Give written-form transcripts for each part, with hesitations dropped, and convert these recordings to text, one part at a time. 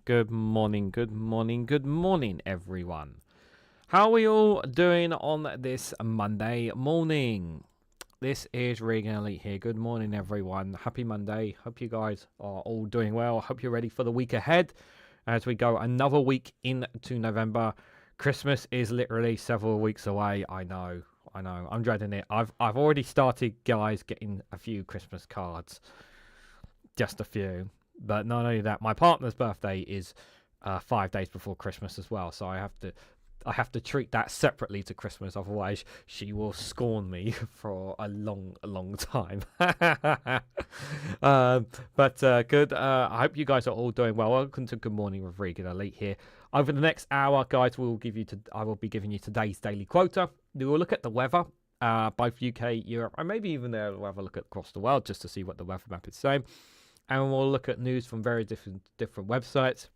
Good morning, good morning, good morning, everyone. How are we all doing on this Monday morning? This is Reganelite here. Good morning, everyone. Happy Monday. Hope you guys are all doing well. Hope you're ready for the week ahead as we go another week into November. Christmas is literally several weeks away. I know. I'm dreading it. I've already started, guys, getting a few Christmas cards. Just a few. But not only that, my partner's birthday is 5 days before Christmas as well, so I have to treat that separately to Christmas. Otherwise, she will scorn me for a long time. But good. I hope you guys are all doing well. Welcome to Good Morning with Reganelite here. Over the next hour, guys, I will be giving you today's daily quota. We will look at the weather, both UK, Europe, and maybe even we'll have a look at across the world just to see what the weather map is saying. And we'll look at news from very different websites,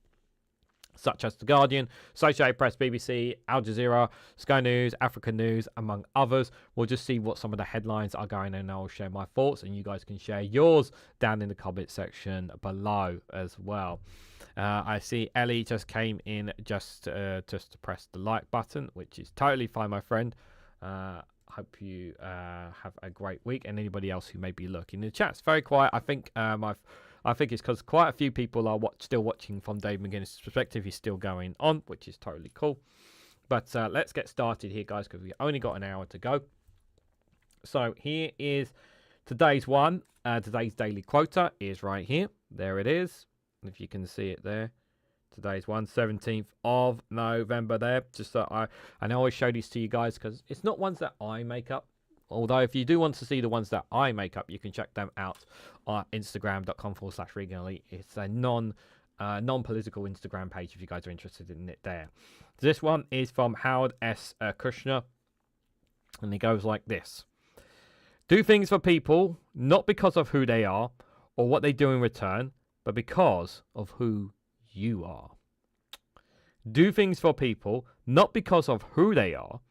such as The Guardian, Associated Press, BBC, Al Jazeera, Sky News, African News, among others. We'll just see what some of the headlines are going, and I'll share my thoughts, and you guys can share yours down in the comment section below as well. I see Ellie just came in just to press the like button, which is totally fine, my friend. Hope you have a great week, and anybody else who may be looking. The chat's very quiet. I think I think it's because quite a few people are still watching from Dave McGuinness' perspective. He's still going on, which is totally cool. But let's get started here, guys, because we've only got an hour to go. So here is today's one. Today's daily quota is right here. There it is. If you can see it there. Today's one, 17th of November there. Just so I always show these to you guys because it's not ones that I make up. Although if you do want to see the ones that I make up, you can check them out on Instagram.com/Reganelite. It's a non-political Instagram page if you guys are interested in it there. This one is from Howard S. Kushner, and it goes like this. Do things for people, not because of who they are or what they do in return, but because of who you are. Do things for people, not because of who they are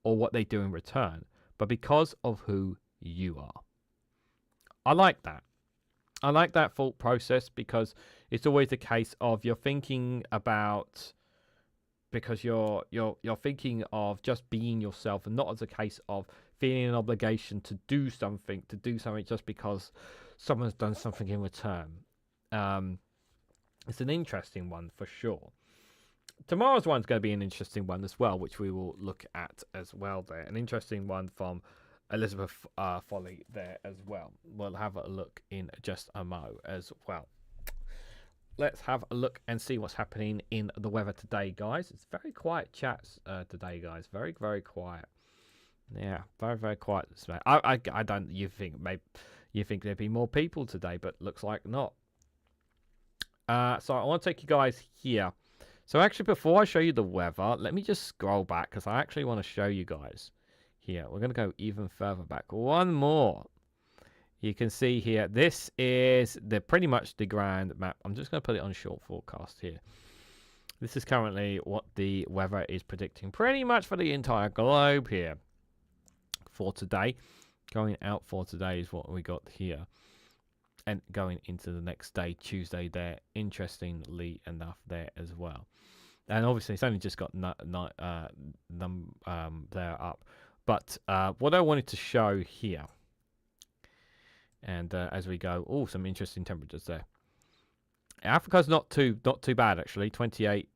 or what they do in return, but because of who you are. I like that. I like that thought process because it's always the case of you're thinking about, because you're thinking of just being yourself and not as a case of feeling an obligation to do something just because someone's done something in return. It's an interesting one for sure. Tomorrow's one's going to be an interesting one as well, which we will look at as well there. An interesting one from Elizabeth Foley there as well. We'll have a look in just a mo as well. Let's have a look and see what's happening in the weather today, guys. It's very quiet chats today, guys. Very, very quiet. Yeah, very, very quiet. I don't. You think there'd be more people today, but looks like not. So I want to take you guys here. So actually, before I show you the weather, let me just scroll back because I actually want to show you guys here. We're going to go even further back. One more. You can see here, this is pretty much the grand map. I'm just going to put it on short forecast here. This is currently what the weather is predicting pretty much for the entire globe here for today. Going out for today is what we got here. And going into the next day, Tuesday there, interestingly enough there as well. And obviously it's only just got there up. But what I wanted to show here, and as we go, some interesting temperatures there. Africa's not too bad actually. 28.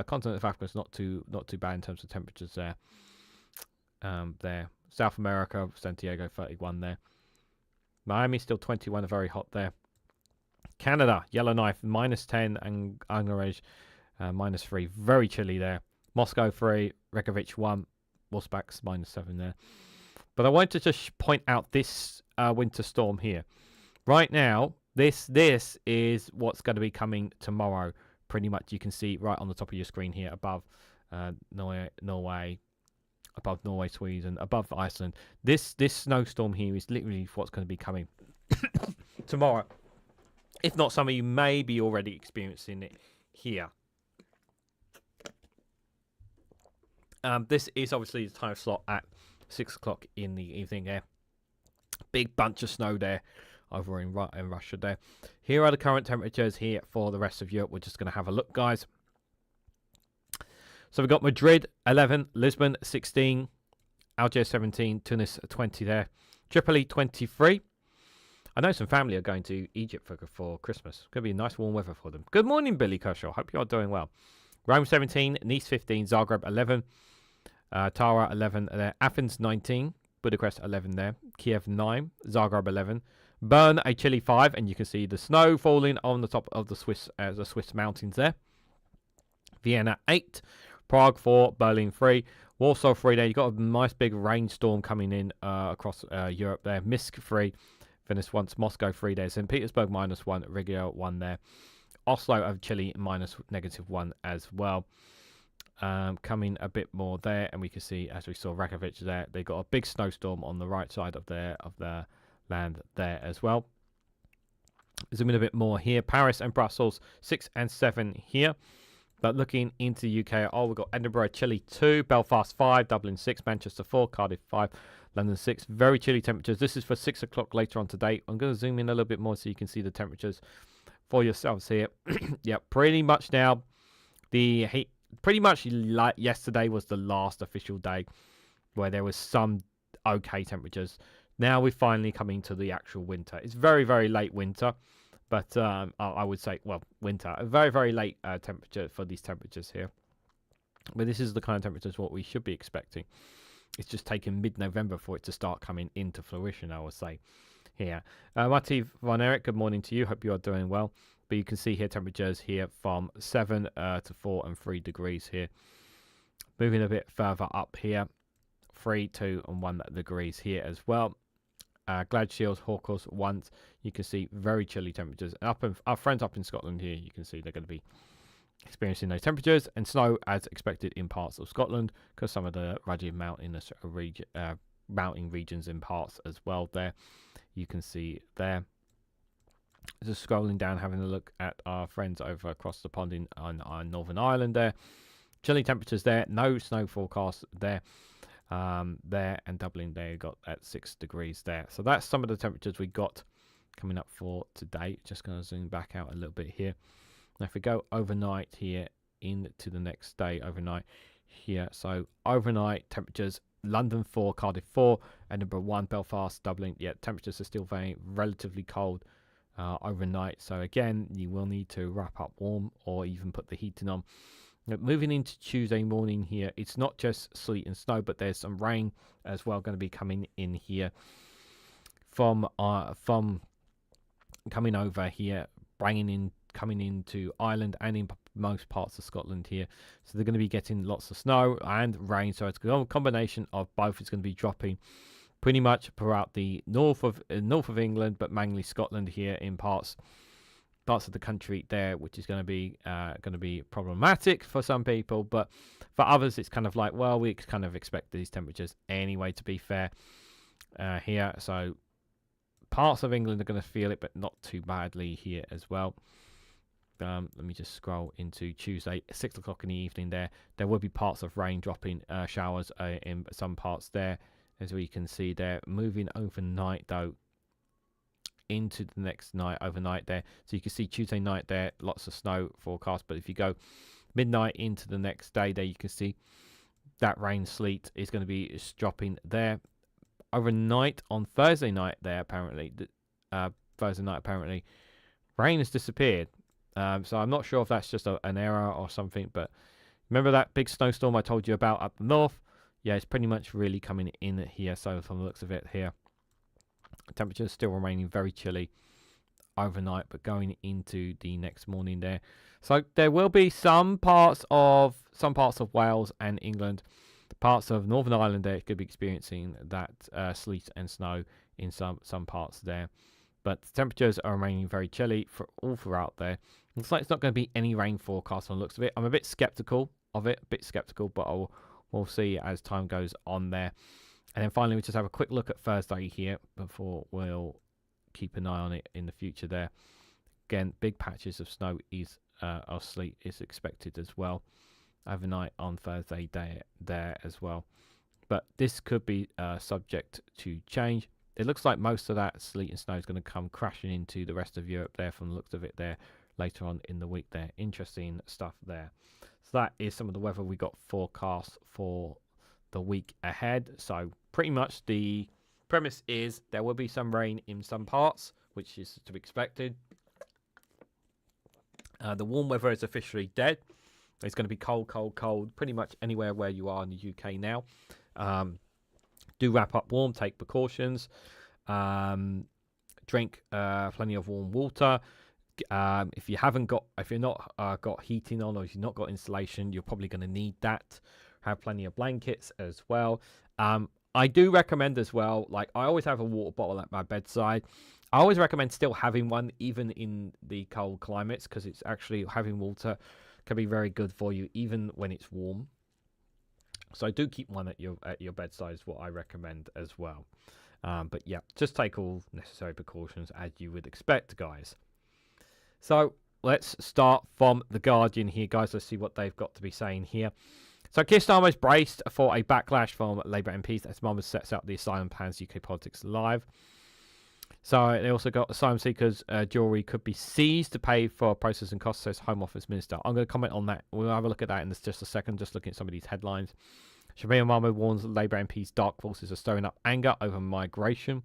Continent of Africa is not too bad in terms of temperatures there. There, South America, San Diego 31 there. Miami still 21, very hot there. Canada, Yellowknife, -10, and Anchorage, -3, very chilly there. Moscow 3, Reykjavik 1, Wolfsbach's -7 there. But I wanted to just point out this winter storm here. Right now, this is what's going to be coming tomorrow. Pretty much, you can see right on the top of your screen here above Norway. Above Norway, Sweden, above Iceland. This snowstorm here is literally what's going to be coming tomorrow. If not, some of you may be already experiencing it here. This is obviously the time slot at 6 o'clock in the evening there. Big bunch of snow there over in Russia there. Here are the current temperatures here for the rest of Europe. We're just going to have a look, guys. So we've got Madrid 11, Lisbon 16, Algiers 17, Tunis 20 there, Tripoli 23. I know some family are going to Egypt for Christmas. It's going to be nice warm weather for them. Good morning, Billy Kershaw. Hope you're doing well. Rome 17, Nice 15, Zagreb 11, Tara 11 there, Athens 19, Budapest 11 there, Kiev 9, Zagreb 11, Bern a chilly 5, and you can see the snow falling on the top of the Swiss mountains there. Vienna 8, Prague 4, Berlin 3, Warsaw 3 there. You've got a nice big rainstorm coming in across Europe there. Minsk 3, Venice once, Moscow 3 there, St. Petersburg -1, Riga 1 there. Oslo of Chile -1 as well. Coming a bit more there, and we can see, as we saw Rakovic there, they got a big snowstorm on the right side of their land there as well. Zoom in a bit more here. Paris and Brussels 6 and 7 here. But looking into the UK, we've got Edinburgh chilly 2, Belfast 5, Dublin 6, Manchester 4, Cardiff 5, London 6. Very chilly temperatures. This is for 6 o'clock later on today. I'm going to zoom in a little bit more so you can see the temperatures for yourselves here. Yeah, pretty much now. The heat, pretty much like yesterday was the last official day where there was some okay temperatures. Now we're finally coming to the actual winter. It's very, very late winter. But I would say, well, winter. A very, very late temperature for these temperatures here. But this is the kind of temperatures what we should be expecting. It's just taken mid-November for it to start coming into fruition, I would say, here. Mati Von Eric, good morning to you. Hope you are doing well. But you can see here temperatures here from 7 to 4 and 3 degrees here. Moving a bit further up here. 3, 2 and 1 degrees here as well. Gladshiels, Hawkers, once you can see very chilly temperatures. Our friends up in Scotland here, you can see they're going to be experiencing those temperatures and snow as expected in parts of Scotland because some of the rugged mountain regions in parts as well there. You can see there. Just scrolling down, having a look at our friends over across the pond on Northern Ireland there. Chilly temperatures there, no snow forecast there. There and Dublin there got at 6 degrees there. So that's some of the temperatures we got coming up for today. Just going to zoom back out a little bit here. Now if we go overnight here into the next day overnight here, so overnight temperatures: London 4, Cardiff 4, Edinburgh 1, Belfast, Dublin. Yeah, temperatures are still very relatively cold overnight, so again you will need to wrap up warm or even put the heating on. Moving into Tuesday morning here, it's not just sleet and snow, but there's some rain as well going to be coming in here from coming over here, coming into Ireland and in most parts of Scotland here. So they're going to be getting lots of snow and rain. So it's a combination of both. It's going to be dropping pretty much throughout the north of England, but mainly Scotland here in parts of the country there, which is going to be problematic for some people, but for others it's kind of like, well, we kind of expect these temperatures anyway, to be fair here. So parts of England are going to feel it, but not too badly here as well. Let me just scroll into Tuesday, 6 o'clock in the evening there. There will be parts of rain dropping, showers in some parts there, as we can see there. Moving overnight though into the next night overnight there, so you can see Tuesday night there, lots of snow forecast. But if you go midnight into the next day there, you can see that rain sleet is going to be dropping there overnight. On Thursday night there, apparently rain has disappeared, so I'm not sure if that's just an error or something. But remember that big snowstorm I told you about up the north? Yeah, it's pretty much really coming in here. So from the looks of it here, temperatures still remaining very chilly overnight, but going into the next morning there. So there will be some parts of Wales and England, parts of Northern Ireland there could be experiencing that sleet and snow in some parts there. But temperatures are remaining very chilly for all throughout there. Looks like it's not going to be any rain forecast on the looks of it. I'm a bit skeptical of it, but we'll see as time goes on there. And then finally, we just have a quick look at Thursday here before we'll keep an eye on it in the future there. Again, big patches of snow or sleet is expected as well overnight on Thursday day there as well. But this could be subject to change. it looks like most of that sleet and snow is going to come crashing into the rest of Europe there from the looks of it there later on in the week there. Interesting stuff there. So that is some of the weather we got forecast for the week ahead. So pretty much the premise is there will be some rain in some parts, which is to be expected. The warm weather is officially dead. It's going to be cold, cold, cold pretty much anywhere where you are in the UK now. Do wrap up warm, take precautions, drink plenty of warm water. If you're not got heating on, or if you've not got insulation, you're probably going to need that. Have plenty of blankets as well. I do recommend as well, like I always have a water bottle at my bedside. I always recommend still having one even in the cold climates, because it's actually having water can be very good for you even when it's warm. So I do keep one at your bedside is what I recommend as well. But yeah, just take all necessary precautions as you would expect, guys. So let's start from The Guardian here, guys. Let's see what they've got to be saying here. So Keir Starmer's braced for a backlash from Labour MPs as Starmer sets out the asylum plans UK Politics Live. So they also got asylum seekers' jewellery could be seized to pay for processing costs, says Home Office Minister. I'm going to comment on that. We'll have a look at that in just a second, just looking at some of these headlines. Shabir Mahmood warns Labour MPs' dark forces are stirring up anger over migration.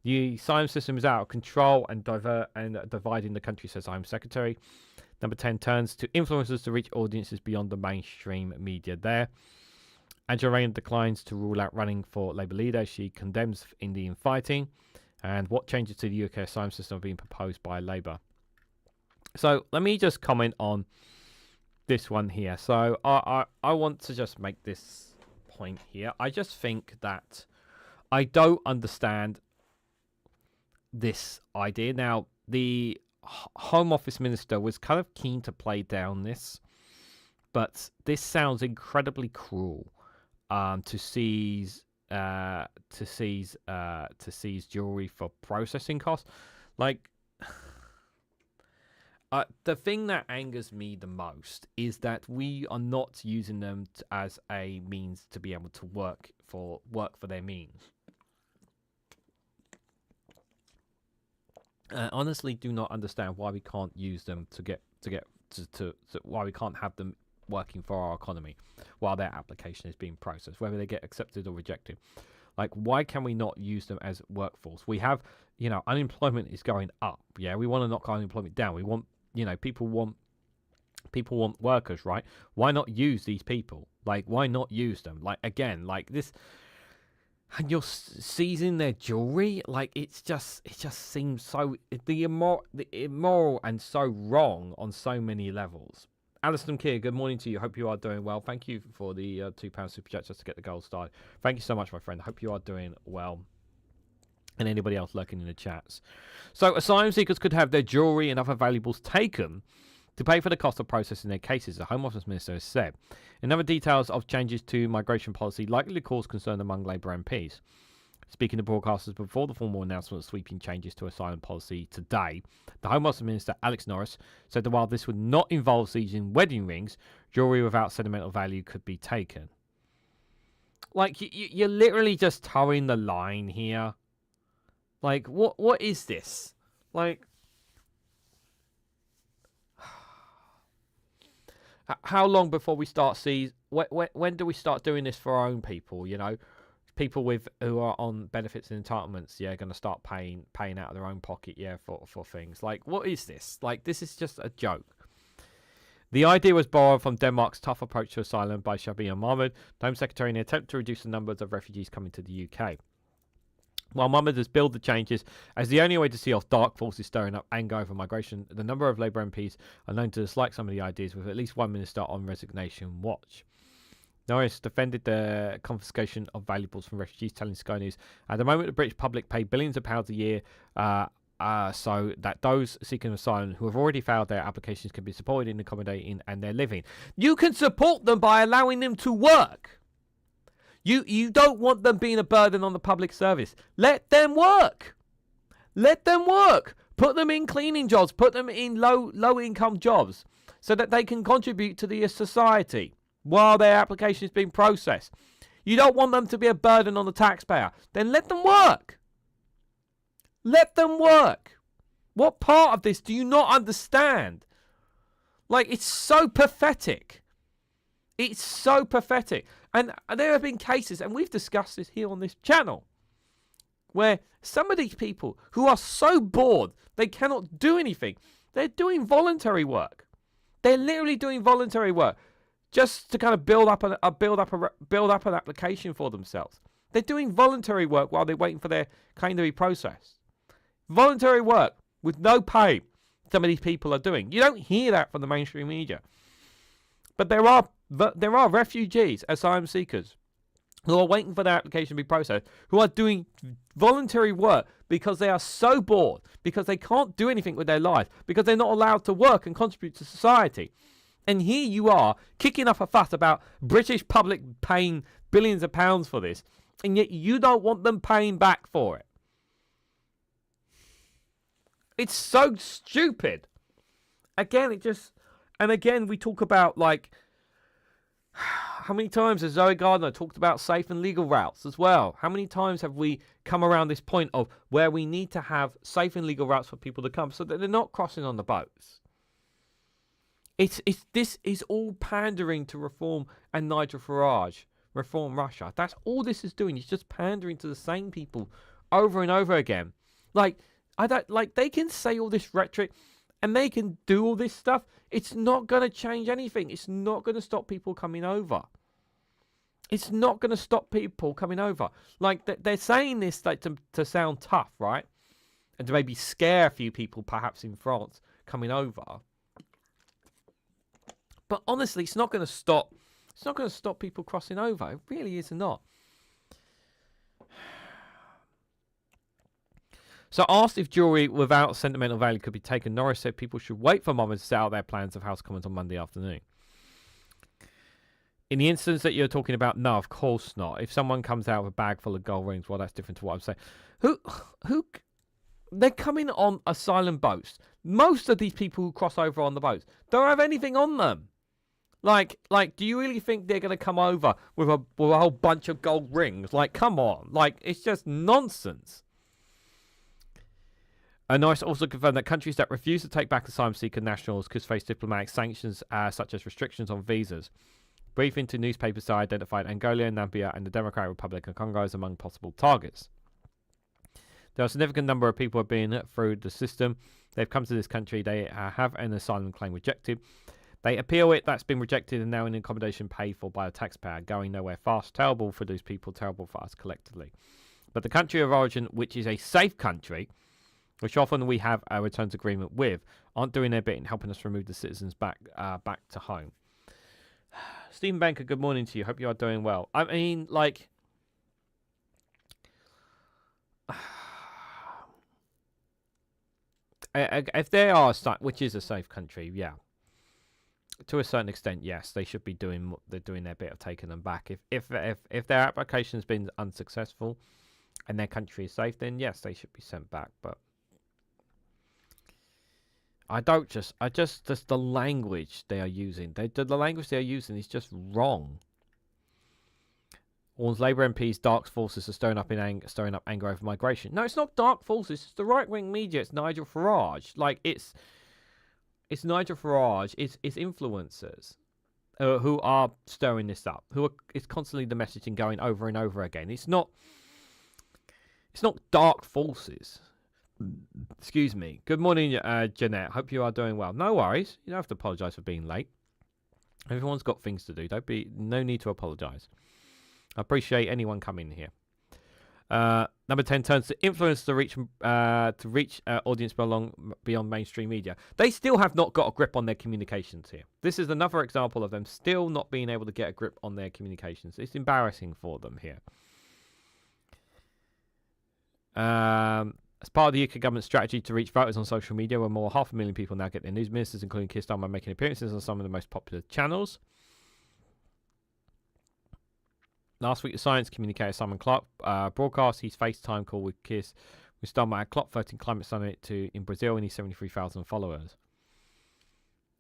The asylum system is out of control and dividing the country, says Home Secretary. Number 10 turns to influencers to reach audiences beyond the mainstream media there. Angela Rayner declines to rule out running for Labour leader. She condemns Indian fighting. And what changes to the UK asylum system are being proposed by Labour? So let me just comment on this one here. So I want to just make this point here. I just think that I don't understand this idea. Now, the Home Office Minister was kind of keen to play down this, but this sounds incredibly cruel to seize jewelry for processing costs. Like, the thing that angers me the most is that we are not using them as a means to be able to work for their means. Honestly, do not understand why we can't use them to why we can't have them working for our economy while their application is being processed, whether they get accepted or rejected. Like, why can we not use them as workforce? We have, unemployment is going up. Yeah, we want to knock unemployment down. We want, people want workers, right? Why not use these people? Like, why not use them? Like, again, like this, and you're seizing their jewelry. Like, it just seems so immoral and so wrong on so many levels. Alison Keir, good morning to you. Hope you are doing well. Thank you for the £2 super chat just to get the goal started. Thank you so much, my friend. I hope you are doing well. And anybody else lurking in the chats. So asylum seekers could have their jewellery and other valuables taken to pay for the cost of processing their cases, the Home Office Minister has said. In other details of changes to migration policy likely to cause concern among Labour MPs. Speaking to broadcasters before the formal announcement of sweeping changes to asylum policy today, the Home Office Minister, Alex Norris, said that while this would not involve seizing wedding rings, jewellery without sentimental value could be taken. Like, you're literally just towing the line here. Like, what is this? Like, how long before we start when do we start doing this for our own people, People who are on benefits and entitlements, going to start paying out of their own pocket, for things. Like, what is this? Like, this is just a joke. The idea was borrowed from Denmark's tough approach to asylum by Shabir Mahmood, the Home Secretary, in an attempt to reduce the numbers of refugees coming to the UK. While Mahmood has billed the changes as the only way to see off dark forces stirring up anger over migration, the number of Labour MPs are known to dislike some of the ideas, with at least one minister on resignation watch. Norris defended the confiscation of valuables from refugees, telling Sky News, at the moment the British public pay billions of pounds a year so that those seeking asylum who have already failed their applications can be supported in accommodating and their living. You can support them by allowing them to work. You don't want them being a burden on the public service. Let them work. Let them work. Put them in cleaning jobs. Put them in low income jobs so that they can contribute to the society while their application is being processed. You don't want them to be a burden on the taxpayer. Then let them work. Let them work. What part of this do you not understand? Like, it's so pathetic. It's so pathetic. And there have been cases, and we've discussed this here on this channel, where some of these people who are so bored they cannot do anything, they're doing voluntary work. They're literally doing voluntary work just to kind of build up an application for themselves. They're doing voluntary work while they're waiting for their claim to be processed. Voluntary work with no pay. Some of these people are doing. You don't hear that from the mainstream media, but there are refugees, asylum seekers, who are waiting for their application to be processed, who are doing voluntary work because they are so bored, because they can't do anything with their life, because they're not allowed to work and contribute to society. And here you are kicking up a fuss about British public paying billions of pounds for this, and yet you don't want them paying back for it. It's so stupid. Again, we talk about, like, how many times has Zoe Gardner talked about safe and legal routes as well? How many times have we come around this point of where we need to have safe and legal routes for people to come so that they're not crossing on the boats? This is all pandering to Reform and Nigel Farage, Reform Russia. That's all this is doing. It's just pandering to the same people over and over again. Like, they can say all this rhetoric and they can do all this stuff. It's not going to change anything. It's not going to stop people coming over. It's not going to stop people coming over. Like, they're saying this like to sound tough, right? And to maybe scare a few people, perhaps in France, coming over. But honestly, it's not going to stop. It's not going to stop people crossing over. It really is not. So, asked if jewellery without sentimental value could be taken, Norris said people should wait for Mama to set out their plans of House Commons on Monday afternoon. In the instance that you're talking about, no, of course not. If someone comes out with a bag full of gold rings, well, that's different to what I'm saying. They're coming on asylum boats. Most of these people who cross over on the boats don't have anything on them. Like, do you really think they're going to come over with a whole bunch of gold rings? Like, come on. Like, it's just nonsense. Norris also confirmed that countries that refuse to take back asylum seeker nationals could face diplomatic sanctions, such as restrictions on visas. Briefing to newspapers identified Angola, Namibia, and the Democratic Republic of Congo as among possible targets. There are a significant number of people who have been through the system. They've come to this country. They have an asylum claim rejected. They appeal it. That's been rejected and now in accommodation paid for by a taxpayer. Going nowhere fast. Terrible for those people. Terrible for us collectively. But the country of origin, which is a safe country, which often we have a returns agreement with, aren't doing their bit in helping us remove the citizens back to home. Stephen Banker, good morning to you. Hope you are doing well. I mean, like, if they are, which is a safe country, yeah, to a certain extent, yes, they should be doing their bit of taking them back. If their application has been unsuccessful and their country is safe, then yes, they should be sent back. But just the language they are using. The language they are using is just wrong. Warns Labour MPs dark forces are stirring up anger over migration. No, it's not dark forces. It's the right-wing media. It's Nigel Farage. Like, it's Nigel Farage. It's influencers who are stirring this up. It's constantly the messaging going over and over again. It's not dark forces. Excuse me. Good morning, Jeanette. Hope you are doing well. No worries. You don't have to apologise for being late. Everyone's got things to do. No need to apologise. I appreciate anyone coming here. Number 10 turns to influence to reach audience beyond mainstream media. They still have not got a grip on their communications here. This is another example of them still not being able to get a grip on their communications. It's embarrassing for them here. As part of the UK government's strategy to reach voters on social media, where more than 500,000 people now get their news, ministers, including Keir Starmer, making appearances on some of the most popular channels. Last week, the science communicator Simon Clark broadcast his FaceTime call with Starmer at COP13 Climate Summit in Brazil and his 73,000 followers.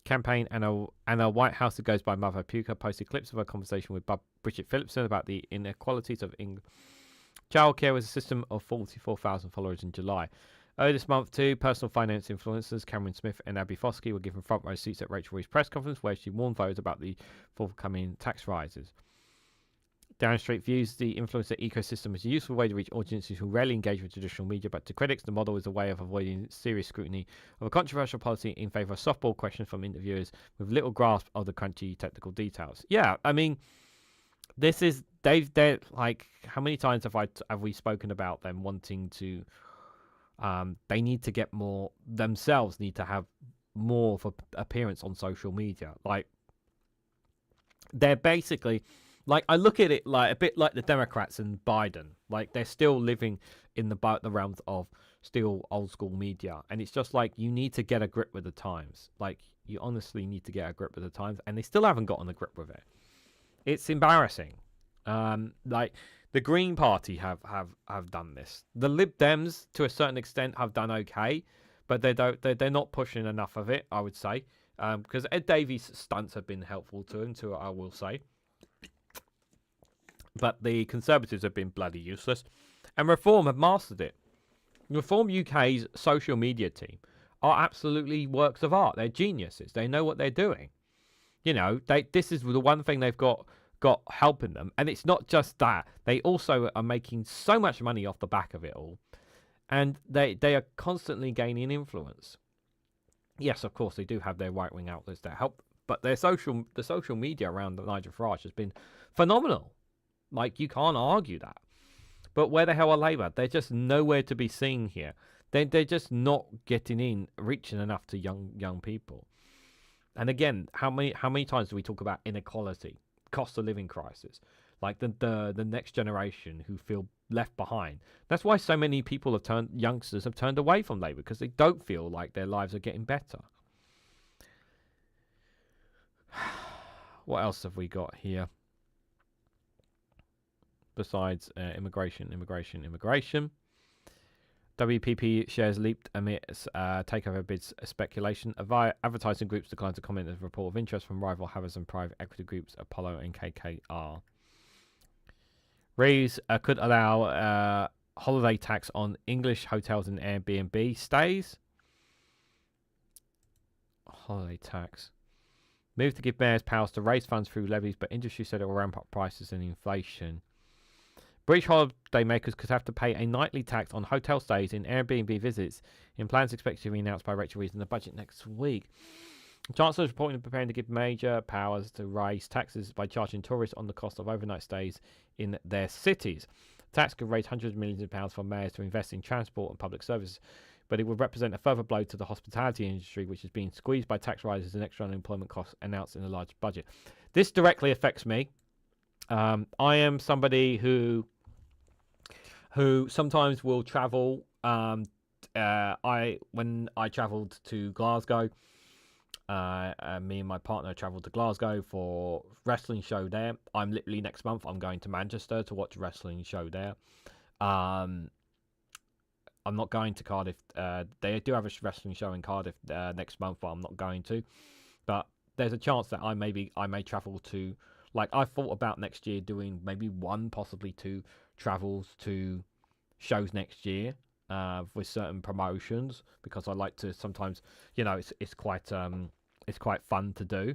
Campaign and a White House that goes by Mother Puka posted clips of a conversation with Bridget Phillipson about the inequalities of Childcare was a system of 44,000 followers in July. Earlier this month, two personal finance influencers, Cameron Smith and Abby Foskey, were given front row seats at Rachel Reeves' press conference, where she warned voters about the forthcoming tax rises. Darren Street views the influencer ecosystem as a useful way to reach audiences who rarely engage with traditional media, but to critics, the model is a way of avoiding serious scrutiny of a controversial policy in favour of softball questions from interviewers with little grasp of the crunchy technical details. Yeah, I mean, this is they're like, how many times have we spoken about them wanting to? They need to get more themselves. Need to have more of an appearance on social media. Like, they're basically, like, I look at it like a bit like the Democrats and Biden. Like, they're still living in the realms of still old school media, and it's just like, you need to get a grip with the times. Like, you honestly need to get a grip with the times, and they still haven't gotten a grip with it. It's embarrassing. Like, the Green Party have done this. The Lib Dems, to a certain extent, have done okay, but they're not pushing enough of it, I would say. Because Ed Davies' stunts have been helpful to him, I will say. But the Conservatives have been bloody useless, and Reform have mastered it. Reform UK's social media team are absolutely works of art. They're geniuses. They know what they're doing. You know, this is the one thing they've got helping them, and it's not just that, they also are making so much money off the back of it all, and they are constantly gaining influence. Yes, of course, they do have their right-wing outlets that help, but the social media around Nigel Farage has been phenomenal. Like, you can't argue that. But where the hell are Labour? They're just nowhere to be seen here. They're just not reaching enough to young people. And again, how many times do we talk about inequality, cost of living crisis, like the next generation who feel left behind? That's why so many youngsters have turned away from Labour, because they don't feel like their lives are getting better. What else have we got here besides immigration? WPP shares leaped amidst takeover bids speculation. Advertising groups declined to comment on a report of interest from rival Havers and private equity groups Apollo and KKR. Reeves could allow holiday tax on English hotels and Airbnb stays. Holiday tax. Move to give mayors powers to raise funds through levies, but industry said it will ramp up prices and inflation. British holidaymakers could have to pay a nightly tax on hotel stays and Airbnb visits in plans expected to be announced by Rachel Reeves in the budget next week. The Chancellor is reportedly preparing to give major powers to raise taxes by charging tourists on the cost of overnight stays in their cities. The tax could raise hundreds of millions of pounds for mayors to invest in transport and public services, but it would represent a further blow to the hospitality industry, which is being squeezed by tax rises and extra unemployment costs announced in a large budget. This directly affects me. I am somebody who sometimes will travel. When I travelled to Glasgow, me and my partner travelled to Glasgow for wrestling show there. I'm literally next month I'm going to Manchester to watch a wrestling show there. I'm not going to Cardiff. They do have a wrestling show in Cardiff next month, but I'm not going to. But there's a chance that I may travel to. Like, I thought about next year doing maybe one, possibly two travels to shows next year with certain promotions, because I like to sometimes, it's quite fun to do.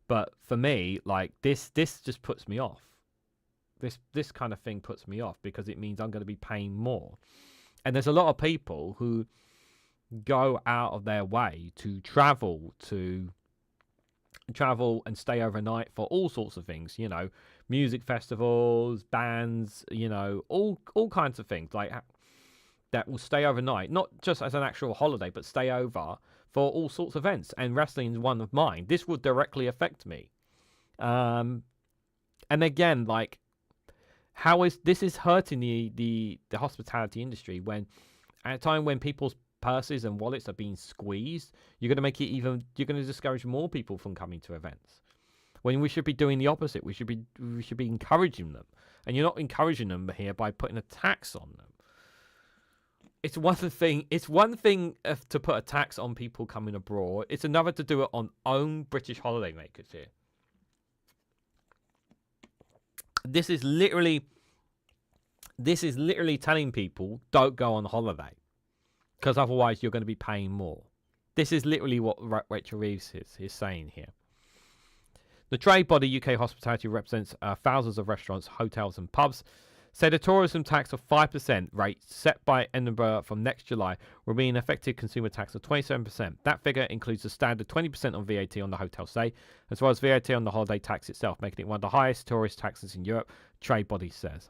But for me, like, this just puts me off. This kind of thing puts me off, because it means I'm going to be paying more. And there's a lot of people who go out of their way to travel and stay overnight for all sorts of things, music festivals, bands, all kinds of things like that will stay overnight, not just as an actual holiday, but stay over for all sorts of events. And wrestling is one of mine. This would directly affect me. And again, like, this is hurting the hospitality industry, when at a time when people's purses and wallets are being squeezed, you're going to discourage more people from coming to events, when we should be doing the opposite. We should be encouraging them, and you're not encouraging them here by putting a tax on them. It's one thing to put a tax on people coming abroad. It's another to do it on own British holidaymakers here. This is literally telling people don't go on holiday because otherwise you're going to be paying more. This is literally what Rachel Reeves is saying here. The trade body UK Hospitality represents thousands of restaurants, hotels and pubs. Said a tourism tax of 5% rate set by Edinburgh from next July will be an effective consumer tax of 27%. That figure includes the standard 20% on VAT on the hotel stay, as well as VAT on the holiday tax itself, making it one of the highest tourist taxes in Europe, trade body says.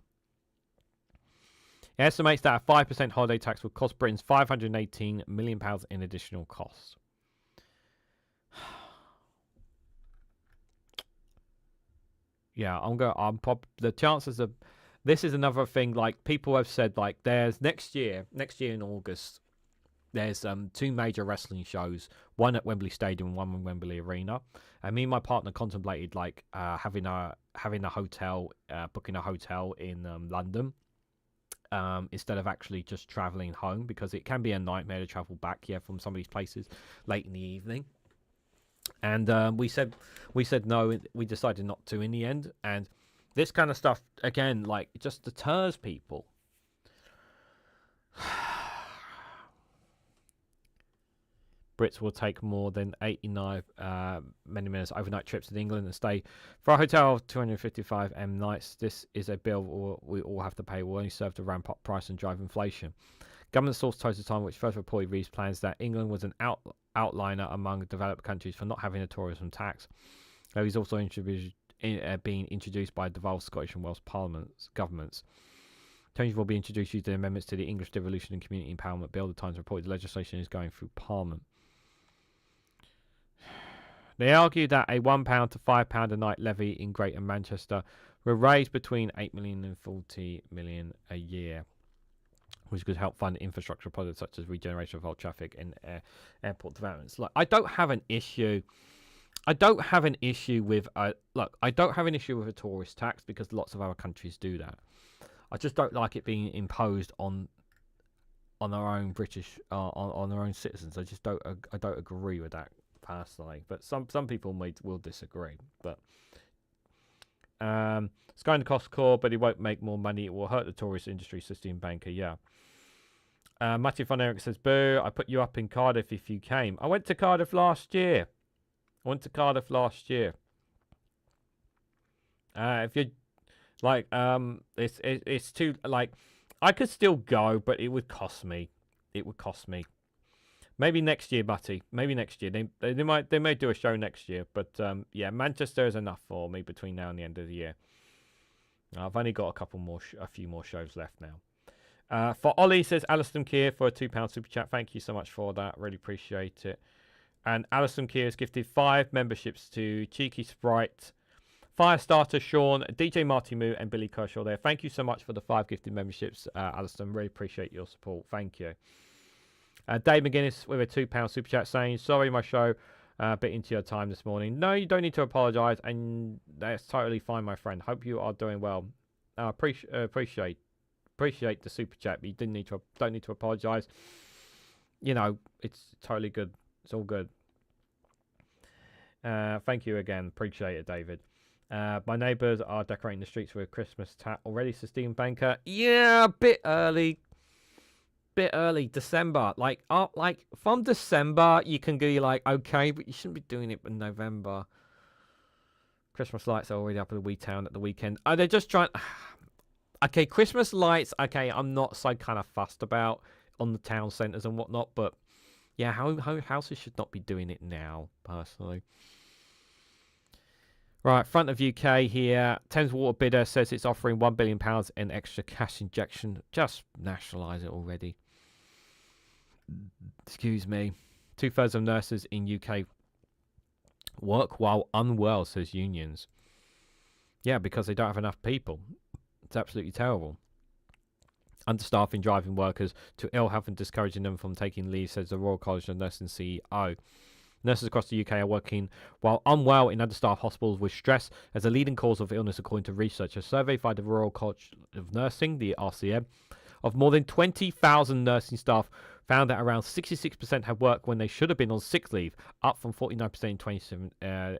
It estimates that a 5% holiday tax will cost Britons £518 million in additional costs. Yeah, the chances of this is another thing. Like people have said, like there's next year in August, there's 2 major wrestling shows, one at Wembley Stadium, one in Wembley Arena. And me and my partner contemplated like having a hotel, booking a hotel in London, instead of actually just traveling home, because it can be a nightmare to travel back from some of these places late in the evening. And we said no. We decided not to in the end. And this kind of stuff, again, like, it just deters people. Brits will take more than 89 many minutes overnight trips to England and stay for a hotel of 255 nights. This is a bill we all have to pay. Will only serve to ramp up price and drive inflation. Government source Total Time, which first reported Reeves plans that England was an outliner among developed countries for not having a tourism tax. He's also being introduced by devolved Scottish and Welsh governments. Changes will be introduced using amendments to the English Devolution and Community Empowerment Bill. The Times reported the legislation is going through Parliament. They argue that a £1 to £5 a night levy in Greater Manchester will raise between 8 million and 40 million a year, which could help fund infrastructure projects such as regeneration of road traffic and airport developments. Like, I don't have an issue with a tourist tax because lots of other countries do that. I just don't like it being imposed on our own British on our own citizens. I don't agree with that personally. But some people will disagree. But it's going to cost core, but it won't make more money. It will hurt the tourist industry, Sistine Banker. Yeah. Matthew von Erich says, "Boo! I put you up in Cardiff if you came. I went to Cardiff last year. If you like, it's too, like, I could still go, but it would cost me. Maybe next year, Matty. Maybe next year. They may do a show next year, but yeah, Manchester is enough for me between now and the end of the year. I've only got a few more shows left now. For Ollie, says Alison Keir for a £2 super chat. Thank you so much for that. Really appreciate it. And Alison Keir has gifted 5 memberships to Cheeky Sprite, Firestarter Sean, DJ Marty Moo, and Billy Kershaw there. Thank you so much for the 5 gifted memberships, Alison. Really appreciate your support. Thank you. Dave McGuinness with a £2 super chat saying, "Sorry, my show a bit into your time this morning." No, you don't need to apologise, and that's totally fine, my friend. Hope you are doing well. Appreciate the super chat, but you don't need to apologise. You know, it's totally good. It's all good. Thank you again. Appreciate it, David. My neighbours are decorating the streets with a Christmas tat already, Sistine Banker. Yeah, a bit early. December. Like from December, you can be like, okay, but you shouldn't be doing it in November. Christmas lights are already up in the wee town at the weekend. Oh, they're just trying. Okay, Christmas lights. Okay, I'm not so kind of fussed about on the town centres and whatnot, but yeah, houses should not be doing it now, personally. Right, front of UK here. Thames Water bidder says it's offering £1 billion in extra cash injection. Just nationalise it already. Excuse me. 2/3 of nurses in UK work while unwell, says unions. Yeah, because they don't have enough people. It's absolutely terrible. Understaffing driving workers to ill health and discouraging them from taking leave, says the Royal College of Nursing CEO. Nurses across the UK are working while unwell in understaffed hospitals with stress as a leading cause of illness, according to research. A survey by the Royal College of Nursing, the RCM, of more than 20,000 nursing staff found that around 66% had worked when they should have been on sick leave, up from 49%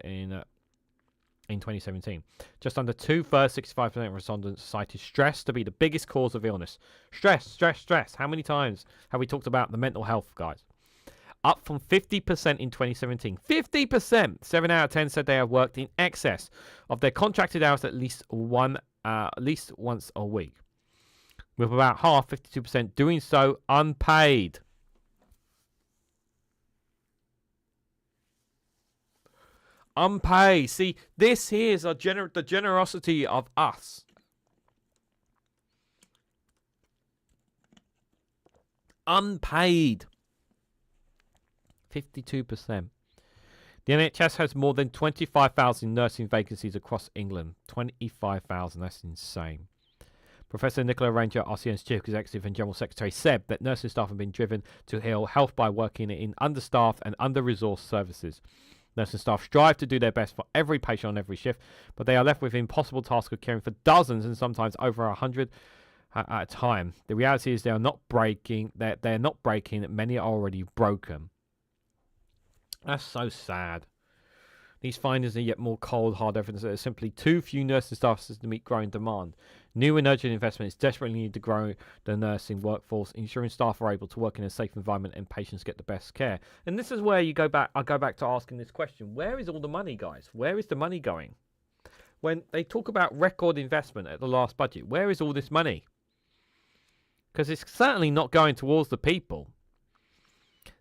in in 2017. Just under two-thirds, 65% of respondents cited stress to be the biggest cause of illness. Stress, stress, stress. How many times have we talked about the mental health, guys? Up from 50% in 2017. 50%! 7 out of 10 said they have worked in excess of their contracted hours at least once a week. With about half, 52%, doing so unpaid. Unpaid. See, this here is the generosity of us. Unpaid. 52%. The NHS has more than 25,000 nursing vacancies across England. 25,000. That's insane. Professor Nicola Ranger, RCN's Chief Executive and General Secretary, said that nursing staff have been driven to ill health by working in understaffed and under-resourced services. Nursing staff strive to do their best for every patient on every shift, but they are left with the impossible task of caring for dozens and sometimes over 100 at a time. The reality is they're not breaking. Many are already broken. That's so sad. These findings are yet more cold, hard evidence that there are simply too few nursing staff to meet growing demand. New and urgent investments desperately need to grow the nursing workforce, ensuring staff are able to work in a safe environment and patients get the best care. And this is where I go back to asking this question. Where is all the money, guys? Where is the money going? When they talk about record investment at the last budget, where is all this money? Because it's certainly not going towards the people.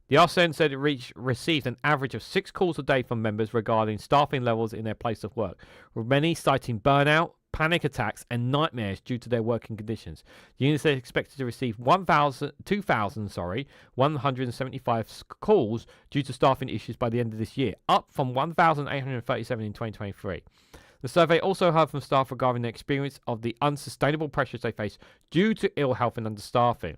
The RCN said it received an average of 6 calls a day from members regarding staffing levels in their place of work, with many citing burnout, panic attacks, and nightmares due to their working conditions. The unit is expected to receive 175 calls due to staffing issues by the end of this year, up from 1,837 in 2023. The survey also heard from staff regarding their experience of the unsustainable pressures they face due to ill health and understaffing.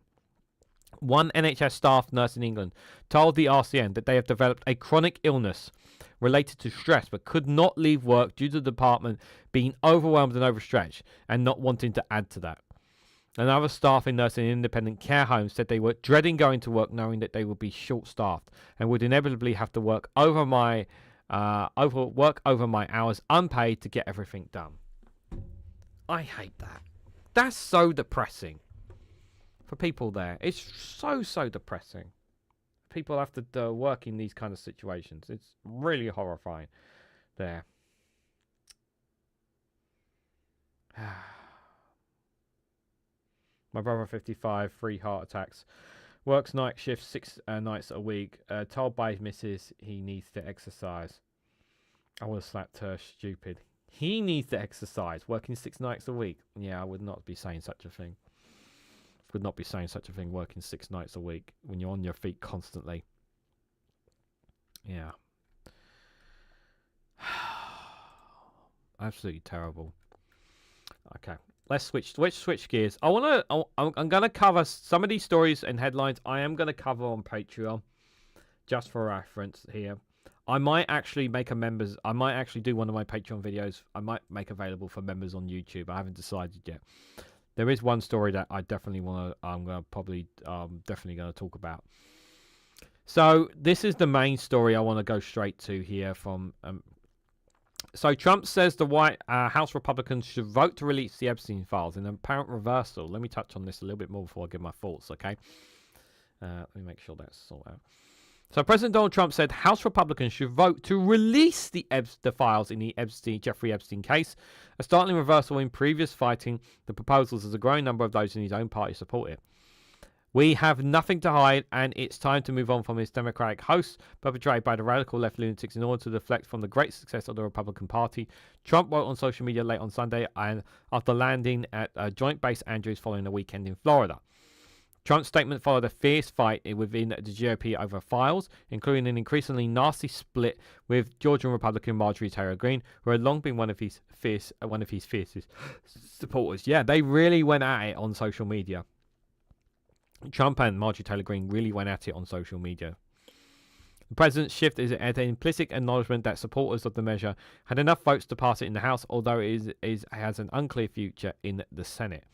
One NHS staff nurse in England told the RCN that they have developed a chronic illness related to stress but could not leave work due to the department being overwhelmed and overstretched and not wanting to add to that. Another staff in nursing in independent care homes said they were dreading going to work knowing that they would be short-staffed and would inevitably have to work over my hours unpaid to get everything done. I hate that. That's so depressing. For people there, it's so depressing. People have to work in these kind of situations. It's really horrifying there. My brother, 55, 3 heart attacks, works night shifts 6 nights a week, told by his missus he needs to exercise. I would have slapped her stupid. He needs to exercise, working 6 nights a week. Yeah, I would not be saying such a thing. Would not be saying such a thing, working 6 nights a week when you're on your feet constantly. Yeah. Absolutely terrible. Okay, let's switch gears. I'm gonna cover some of these stories and headlines. I am gonna cover on Patreon, just for reference here. I might actually do one of my Patreon videos. I might make available for members on YouTube. I haven't decided yet. There is one story that I definitely definitely going to talk about. So this is the main story I want to go straight to here from. So Trump says the White House Republicans should vote to release the Epstein files in an apparent reversal. Let me touch on this a little bit more before I give my thoughts, okay? Let me make sure that's sorted out. So President Donald Trump said House Republicans should vote to release the files in the Jeffrey Epstein case, a startling reversal in previous fighting the proposals as a growing number of those in his own party support it. We have nothing to hide, and it's time to move on from this Democratic hoax perpetrated by the radical left lunatics in order to deflect from the great success of the Republican Party. Trump wrote on social media late on Sunday and after landing at Joint Base Andrews following a weekend in Florida. Trump's statement followed a fierce fight within the GOP over files, including an increasingly nasty split with Georgian Republican Marjorie Taylor Greene, who had long been one of his fiercest supporters. Yeah, they really went at it on social media. Trump and Marjorie Taylor Greene really went at it on social media. The president's shift is an implicit acknowledgement that supporters of the measure had enough votes to pass it in the House, although it has an unclear future in the Senate.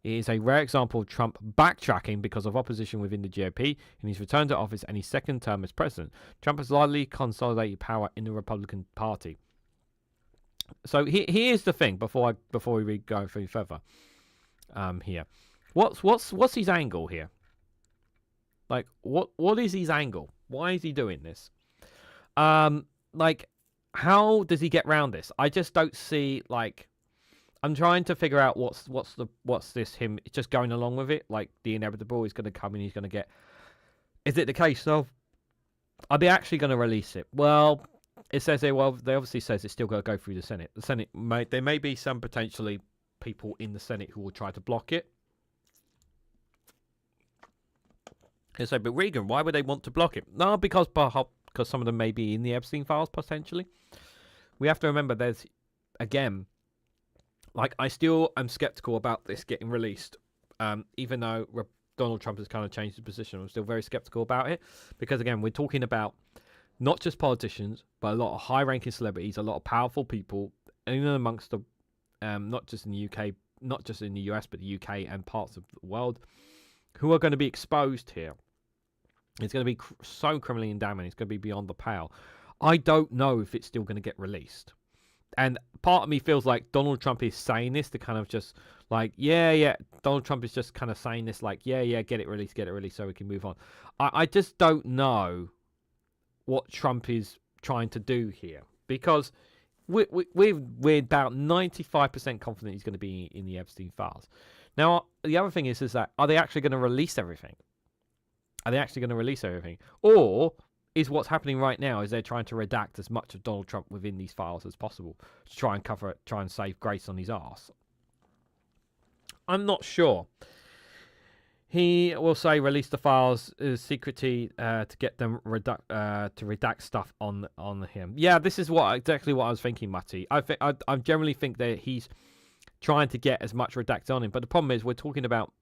It is a rare example of Trump backtracking because of opposition within the GOP in his return to office and his second term as president. Trump has largely consolidated power in the Republican Party. So here's the thing. Before we go through further, here, what's his angle here? Like, what is his angle? Why is he doing this? Like, how does he get around this? I just don't see, like, I'm trying to figure out what's this him just going along with it, like the inevitable is going to come and he's going to get. Is it the case of, are they actually going to release it? Well, it says they obviously says it's still going to go through the Senate. The Senate there may be some potentially people in the Senate who will try to block it. They say, but Regan, why would they want to block it? No, because some of them may be in the Epstein files potentially. We have to remember there's, again, like, I still am skeptical about this getting released, even though Donald Trump has kind of changed his position. I'm still very skeptical about it because, again, we're talking about not just politicians, but a lot of high-ranking celebrities, a lot of powerful people, even amongst the, not just in the UK, not just in the US, but the UK and parts of the world, who are going to be exposed here. It's going to be so criminally damning. It's going to be beyond the pale. I don't know if it's still going to get released. And part of me feels like Donald Trump is saying this to kind of just like, yeah. Donald Trump is just kind of saying this like, yeah, get it released so we can move on. I just don't know what Trump is trying to do here because we're about 95% confident he's going to be in the Epstein files. Now, the other thing is that are they actually going to release everything? Or is what's happening right now is they're trying to redact as much of Donald Trump within these files as possible to try and cover it, try and save grace on his arse? I'm not sure. He will say release the files secretly to get them to redact stuff on him. Yeah, this is exactly what I was thinking, Matty. I generally think that he's trying to get as much redacted on him, but the problem is we're talking about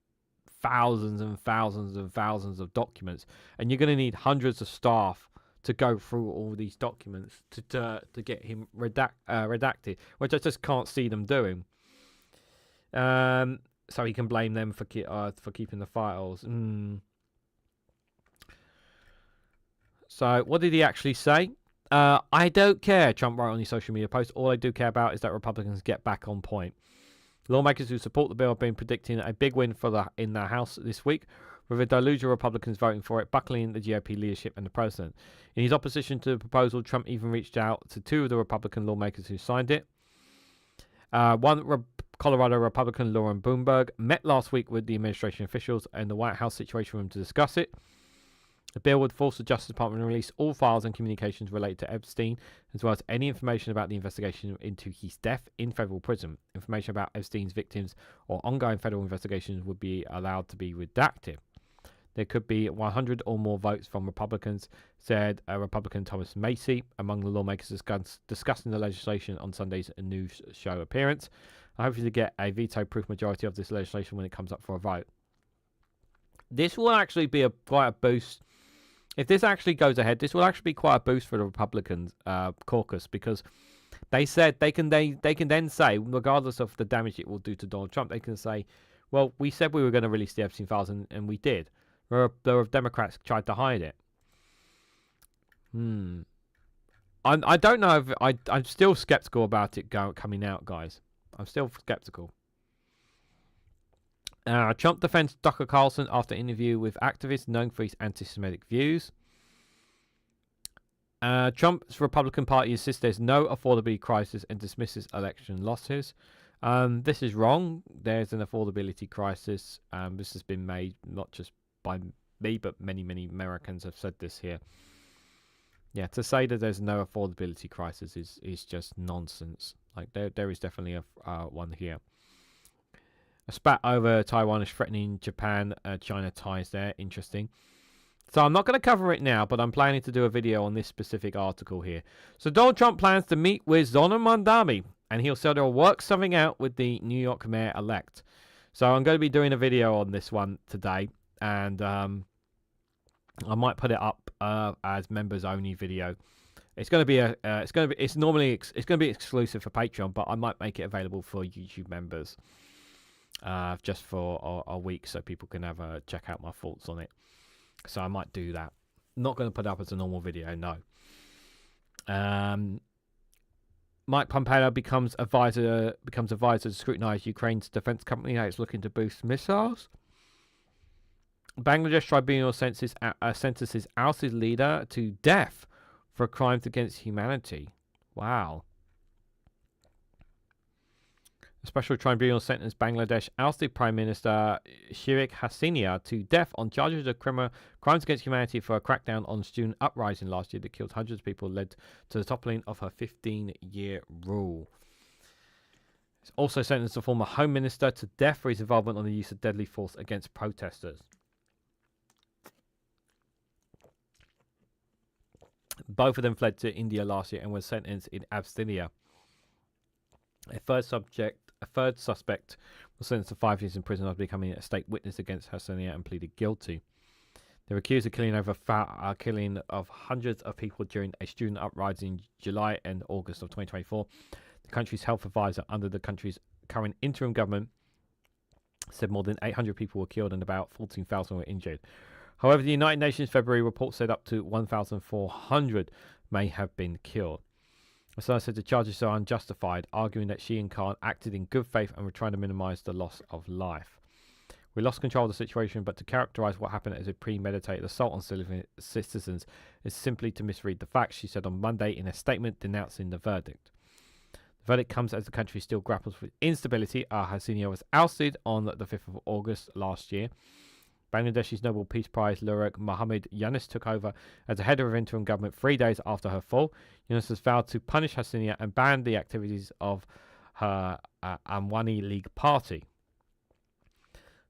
thousands and thousands and thousands of documents, and you're going to need hundreds of staff to go through all these documents to get him redacted, which I just can't see them doing. So he can blame them for keeping the files. So what did he actually say? I don't care, Trump wrote on his social media post. All I do care about is that Republicans get back on point. Lawmakers who support the bill have been predicting a big win in the House this week, with a deluge of Republicans voting for it, buckling the GOP leadership and the president. In his opposition to the proposal, Trump even reached out to two of the Republican lawmakers who signed it. Colorado Republican Lauren Bloomberg met last week with the administration officials and the White House Situation Room to discuss it. The bill would force the Justice Department to release all files and communications related to Epstein, as well as any information about the investigation into his death in federal prison. Information about Epstein's victims or ongoing federal investigations would be allowed to be redacted. There could be 100 or more votes from Republicans, said Republican Thomas Macy, among the lawmakers discussing the legislation on Sunday's news show appearance. I hope to get a veto-proof majority of this legislation when it comes up for a vote. This will actually be quite a boost. If this actually goes ahead, this will actually be quite a boost for the Republican caucus, because they said they can then say, regardless of the damage it will do to Donald Trump, they can say, well, we said we were going to release the Epstein files, and we did. The Democrats tried to hide it. I don't know if I'm still skeptical about it coming out, guys. I'm still skeptical. Trump defends Tucker Carlson after interview with activists known for his anti-Semitic views. Trump's Republican Party insists there's no affordability crisis and dismisses election losses. This is wrong. There's an affordability crisis. This has been made not just by me, but many, many Americans have said this here. Yeah, to say that there's no affordability crisis is just nonsense. Like, there is definitely one here. A spat over Taiwan is threatening Japan, China ties there. Interesting. So I'm not going to cover it now, but I'm planning to do a video on this specific article here. So Donald Trump plans to meet with Zohran Mamdani, and he'll say they'll work something out with the New York mayor-elect. So I'm going to be doing a video on this one today, and I might put it up as members-only video. It's going to be it's going to be exclusive for Patreon, but I might make it available for YouTube members. Just for a week, so people can have a check out my thoughts on it. So I might do that. Not going to put it up as a normal video, no. Mike Pompeo becomes advisor to scrutinize Ukraine's defense company that is looking to boost missiles. Bangladesh tribunal sentences ousted leader to death for crimes against humanity. Wow. A special tribunal sentenced Bangladesh ousted Prime Minister Sheikh Hasina to death on charges of crimes against humanity for a crackdown on student uprising last year that killed hundreds of people, led to the toppling of her 15-year rule. It's also sentenced the former Home Minister to death for his involvement on the use of deadly force against protesters. Both of them fled to India last year and were sentenced in absentia. A third suspect was sentenced to 5 years in prison after becoming a state witness against Hassania and pleaded guilty. They were accused of killing of hundreds of people during a student uprising in July and August of 2024. The country's health advisor under the country's current interim government said more than 800 people were killed and about 14,000 were injured. However, the United Nations February report said up to 1,400 may have been killed. Assange said the charges are unjustified, arguing that she and Khan acted in good faith and were trying to minimize the loss of life. We lost control of the situation, but to characterize what happened as a premeditated assault on citizens is simply to misread the facts, she said on Monday in a statement denouncing the verdict. The verdict comes as the country still grapples with instability. Hassania was ousted on the 5th of August last year. Bangladesh's Nobel Peace Prize laureate Mohammed Yunus took over as the head of interim government 3 days after her fall. Yunus has vowed to punish Hassania and ban the activities of her Amwani League party.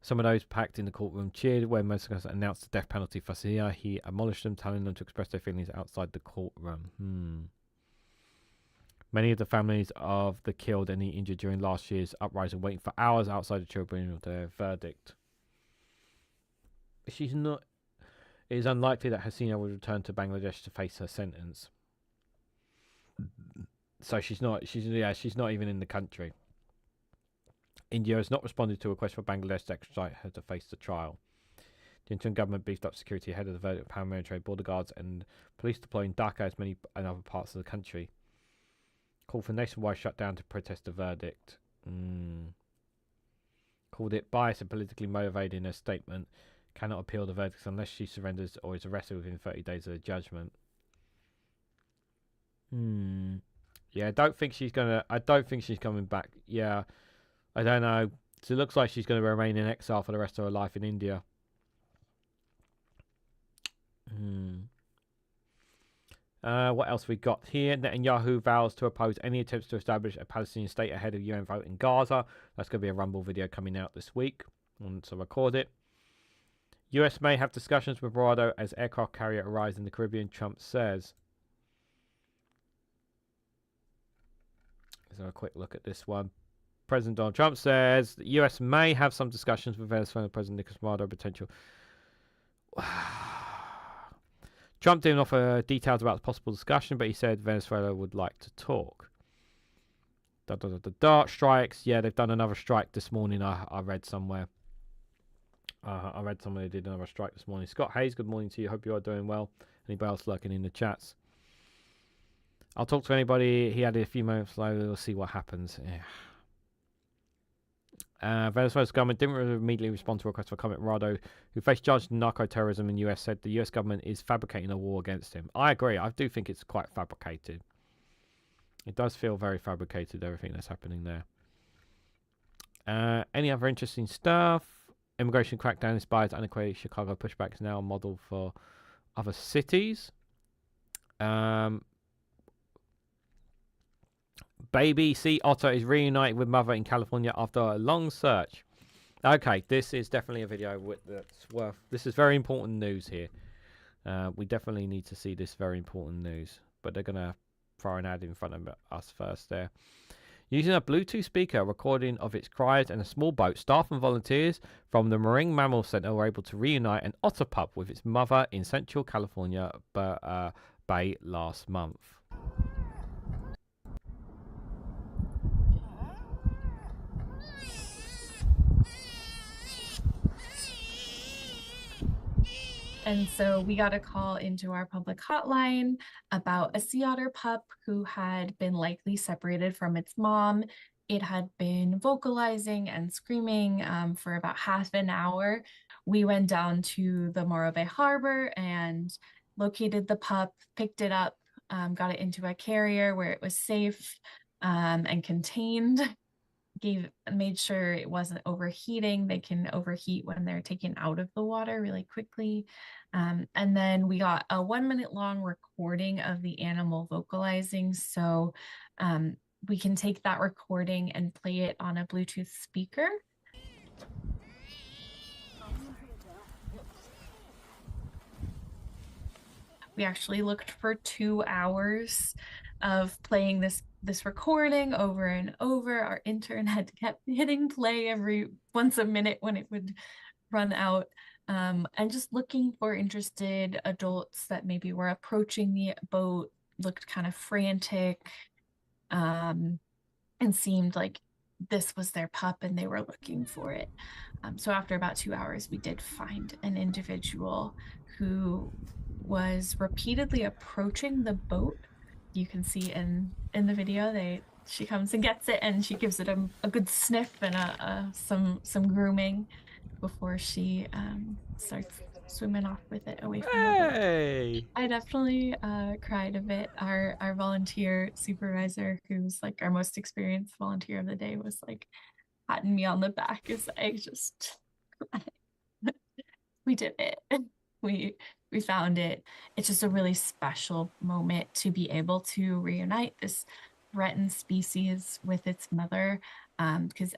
Some of those packed in the courtroom cheered when Moscow announced the death penalty for Hassania. He admonished them, telling them to express their feelings outside the courtroom. Many of the families of the killed and the injured during last year's uprising waiting for hours outside the tribunal of their verdict. It is unlikely that Hassina will return to Bangladesh to face her sentence. So she's not even in the country. India has not responded to a request for Bangladesh to extradite her to face the trial. The interim government beefed up security ahead of the verdict with paramilitary border guards and police deploying Dhaka as many and other parts of the country. Called for nationwide shutdown to protest the verdict. Called it biased and politically motivated in a statement. Cannot appeal the verdict unless she surrenders or is arrested within 30 days of the judgment. Yeah, I don't think she's coming back. Yeah, I don't know. So it looks like she's going to remain in exile for the rest of her life in India. What else we got here? Netanyahu vows to oppose any attempts to establish a Palestinian state ahead of UN vote in Gaza. That's going to be a Rumble video coming out this week. So record it. US may have discussions with Morado as aircraft carrier arrives in the Caribbean, Trump says. So a quick look at this one. President Donald Trump says the US may have some discussions with Venezuelan President Nicolas Maduro potential. Trump didn't offer details about the possible discussion, but he said Venezuela would like to talk. Strikes. Yeah, they've done another strike this morning. I read somewhere. I read somebody did another strike this morning. Scott Hayes, good morning to you. Hope you are doing well. Anybody else lurking in the chats? I'll talk to anybody. He added a few moments later. We'll see what happens. Yeah. Venezuela's government didn't immediately respond to a request for comment. Morado, who faced charges of narco-terrorism in the US, said the US government is fabricating a war against him. I agree. I do think it's quite fabricated. It does feel very fabricated, everything that's happening there. Any other interesting stuff? Immigration crackdown inspires antiquated Chicago pushback is now a model for other cities. Baby sea otter is reunited with mother in California after a long search. Okay, this is definitely a video that's worth. This is very important news here. We definitely need to see this very important news. But they're gonna throw an ad in front of us first there. Using a Bluetooth speaker, recording of its cries and a small boat, staff and volunteers from the Marine Mammal Center were able to reunite an otter pup with its mother in Central California Bay last month. And so we got a call into our public hotline about a sea otter pup who had been likely separated from its mom. It had been vocalizing and screaming for about half an hour. We went down to the Morro Bay Harbor and located the pup, picked it up, got it into a carrier where it was safe and contained, made sure it wasn't overheating. They can overheat when they're taken out of the water really quickly. And then we got a 1 minute long recording of the animal vocalizing. So we can take that recording and play it on a Bluetooth speaker. We actually looked for 2 hours of playing this recording over and over. Our intern had kept hitting play every once a minute when it would run out, and just looking for interested adults that maybe were approaching the boat, looked kind of frantic, um, and seemed like this was their pup and they were looking for it. So after about 2 hours, we did find an individual who was repeatedly approaching the boat. You can see in the video, she comes and gets it, and she gives it a good sniff and some grooming before she starts swimming off with it away from the boat. Hey! I definitely cried a bit. Our volunteer supervisor, who's like our most experienced volunteer of the day, was like patting me on the back as I just cried. We did it. We we found it. It's just a really special moment to be able to reunite this threatened species with its mother, because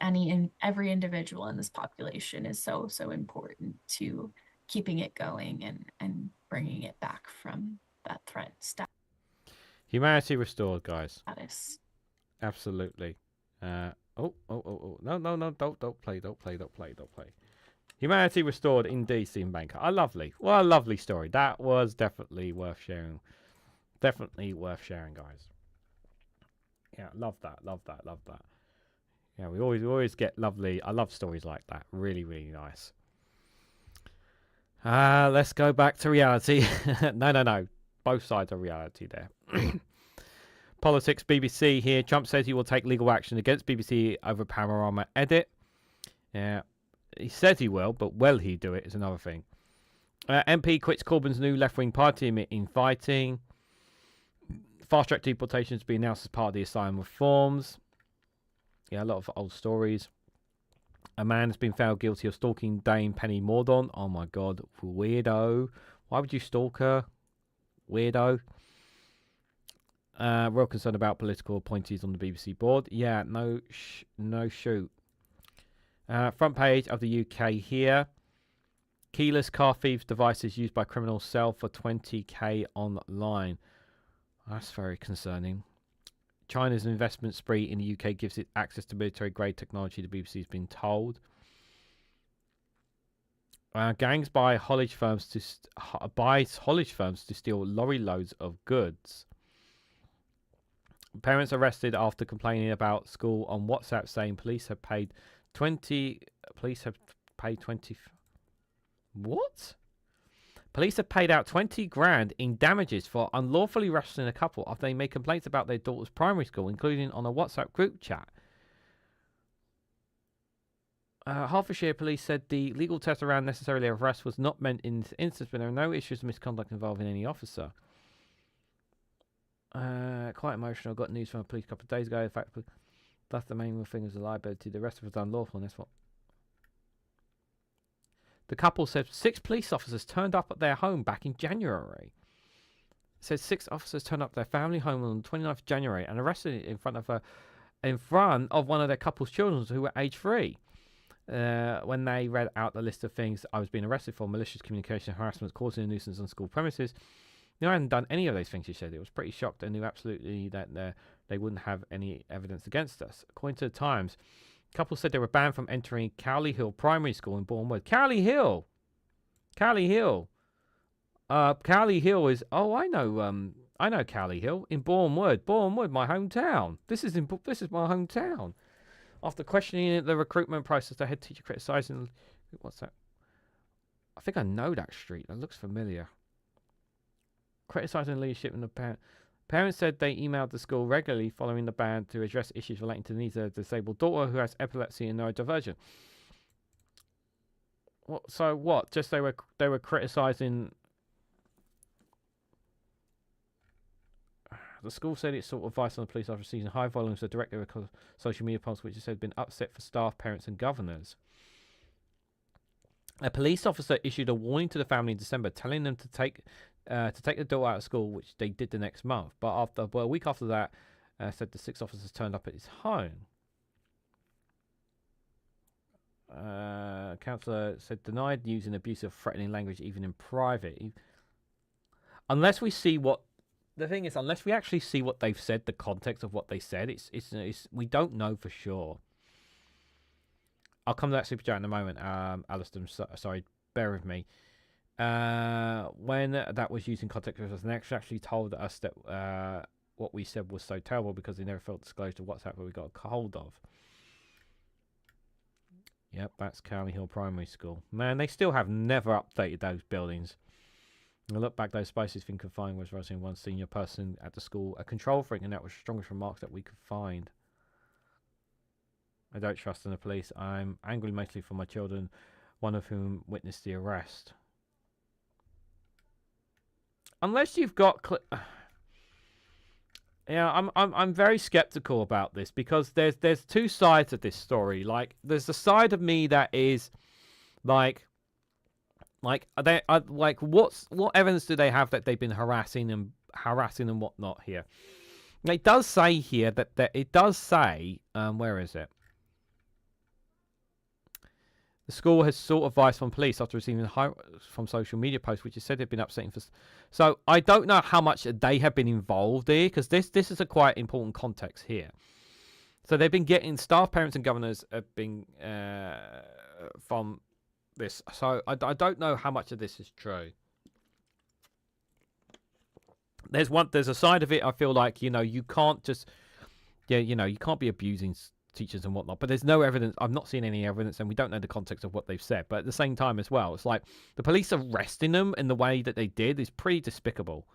every individual in this population is so important to keeping it going and bringing it back from that threat Humanity restored, guys. status. Absolutely. No, no, no, don't play, don't play, don't play, don't play. Humanity restored in DC and Banker. A lovely, well, a lovely story. That was definitely worth sharing. Definitely worth sharing, guys. Yeah, love that, love that, love that. Yeah, we always get lovely. I love stories like that. Really, really nice. Let's go back to reality. No. Both sides are reality there. Politics, BBC here. Trump says he will take legal action against BBC over Panorama Edit. Yeah, he says he will, but will he do it is another thing. MP quits Corbyn's new left-wing party amid infighting. Fast-track deportations to be announced as part of the asylum reforms. Yeah, a lot of old stories. A man has been found guilty of stalking Dame Penny Mordaunt. Oh my god, weirdo. Why would you stalk her? Weirdo. Real concern about political appointees on the BBC board. Yeah, no shoot. Front page of the UK here. Keyless car thieves devices used by criminals sell for 20k online. That's very concerning. China's investment spree in the UK gives it access to military-grade technology, the BBC has been told. Gangs buy haulage firms to steal lorry loads of goods. Parents arrested after complaining about school on WhatsApp, saying police have paid 20. What? Police have paid out 20 grand in damages for unlawfully arresting a couple after they made complaints about their daughter's primary school, including on a WhatsApp group chat. Hertfordshire police said the legal test around necessarily arrest was not meant in this instance, but there are no issues of misconduct involving any officer. Quite emotional. Got news from the police a couple of days ago. In fact, that's the main thing was the liability. The rest was unlawful, and that's what. The couple said 6 police officers turned up at their home back in January. It says 6 officers turned up at their family home on the 29th of January and arrested it in front of one of their couple's children who were age 3. When they read out the list of things I was being arrested for: malicious communication, harassment, causing a nuisance on school premises. I hadn't done any of those things, she said. It was pretty shocked and knew absolutely that they wouldn't have any evidence against us. According to the Times, the couple said they were banned from entering Cowley Hill Primary School in Bournemouth. Cowley Hill is... Oh, I know Cowley Hill in Bournemouth. Bournemouth, my hometown. This is my hometown. After questioning the recruitment process, the head teacher criticising... What's that? think I know that street. That looks familiar. Criticizing leadership and the parents said they emailed the school regularly following the ban to address issues relating to the needs of a disabled daughter who has epilepsy and neurodivergent. What? So what? Just they were criticizing. The school said it sought advice on the police after receiving high volumes of direct social media posts, which it said had been upset for staff, parents, and governors. A police officer issued a warning to the family in December, telling them to take the daughter out of school, which they did the next month. But a week after that, said the 6 officers turned up at his home. Councillor said denied using abusive, threatening language even in private. Unless we see what the thing is, unless we actually see what they've said, the context of what they said, it's we don't know for sure. I'll come to that super chat in a moment, Alistair. Sorry, bear with me. When that was used in context with us, and actually told us that what we said was so terrible because they never felt disclosed to WhatsApp that we got a hold of. Yep, that's Cowley Hill Primary School. Man, they still have never updated those buildings. I look back, those spaces been confined was rising one senior person at the school, a control freak, and that was the strongest remarks that we could find. I don't trust in the police. I'm angry mostly for my children, one of whom witnessed the arrest. Unless you've got, yeah, I'm very skeptical about this because there's two sides of this story. Like, there's the side of me that is, what evidence do they have that they've been harassing and whatnot here? Now, it does say here that it does say, where is it? The school has sought advice from police after receiving from social media posts, which is said to have been upsetting for. So I don't know how much they have been involved here, because this is a quite important context here. So they've been getting staff, parents, and governors have been from this. So I don't know how much of this is true. There's a side of it I feel like, you can't just, you can't be abusing teachers and whatnot, but there's no evidence. I've not seen any evidence, and we don't know the context of what they've said. But at the same time as well, it's like the police arresting them in the way that they did is pretty despicable.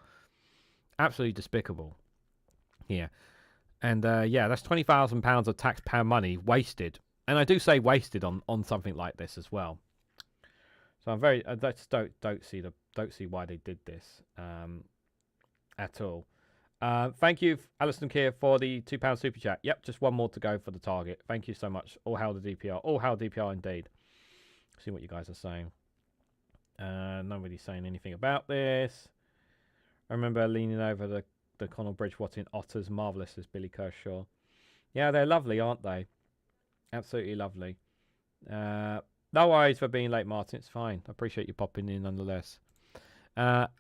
Absolutely despicable. Yeah. And yeah, that's £20,000 of taxpayer money wasted. And I do say wasted on something like this as well. So I just don't see why they did this at all. Thank you, Alison Keir, for the £2 super chat. Yep, just one more to go for the target. Thank you so much. All hail the DPR. All hail DPR indeed. See what you guys are saying. Nobody's saying anything about this. I remember leaning over the Connell Bridge watching otters. Marvellous, as Billy Kershaw. Yeah, they're lovely, aren't they? Absolutely lovely. No worries for being late, Martin. It's fine. I appreciate you popping in nonetheless.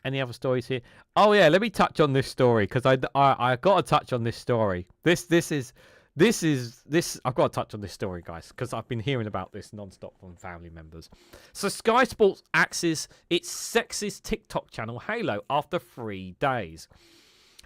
Any other stories here? Oh yeah, let me touch on this story because I got to touch on this story. This I've got to touch on this story, guys, because I've been hearing about this non-stop from family members. So Sky Sports axes its sexist TikTok channel Halo after 3 days.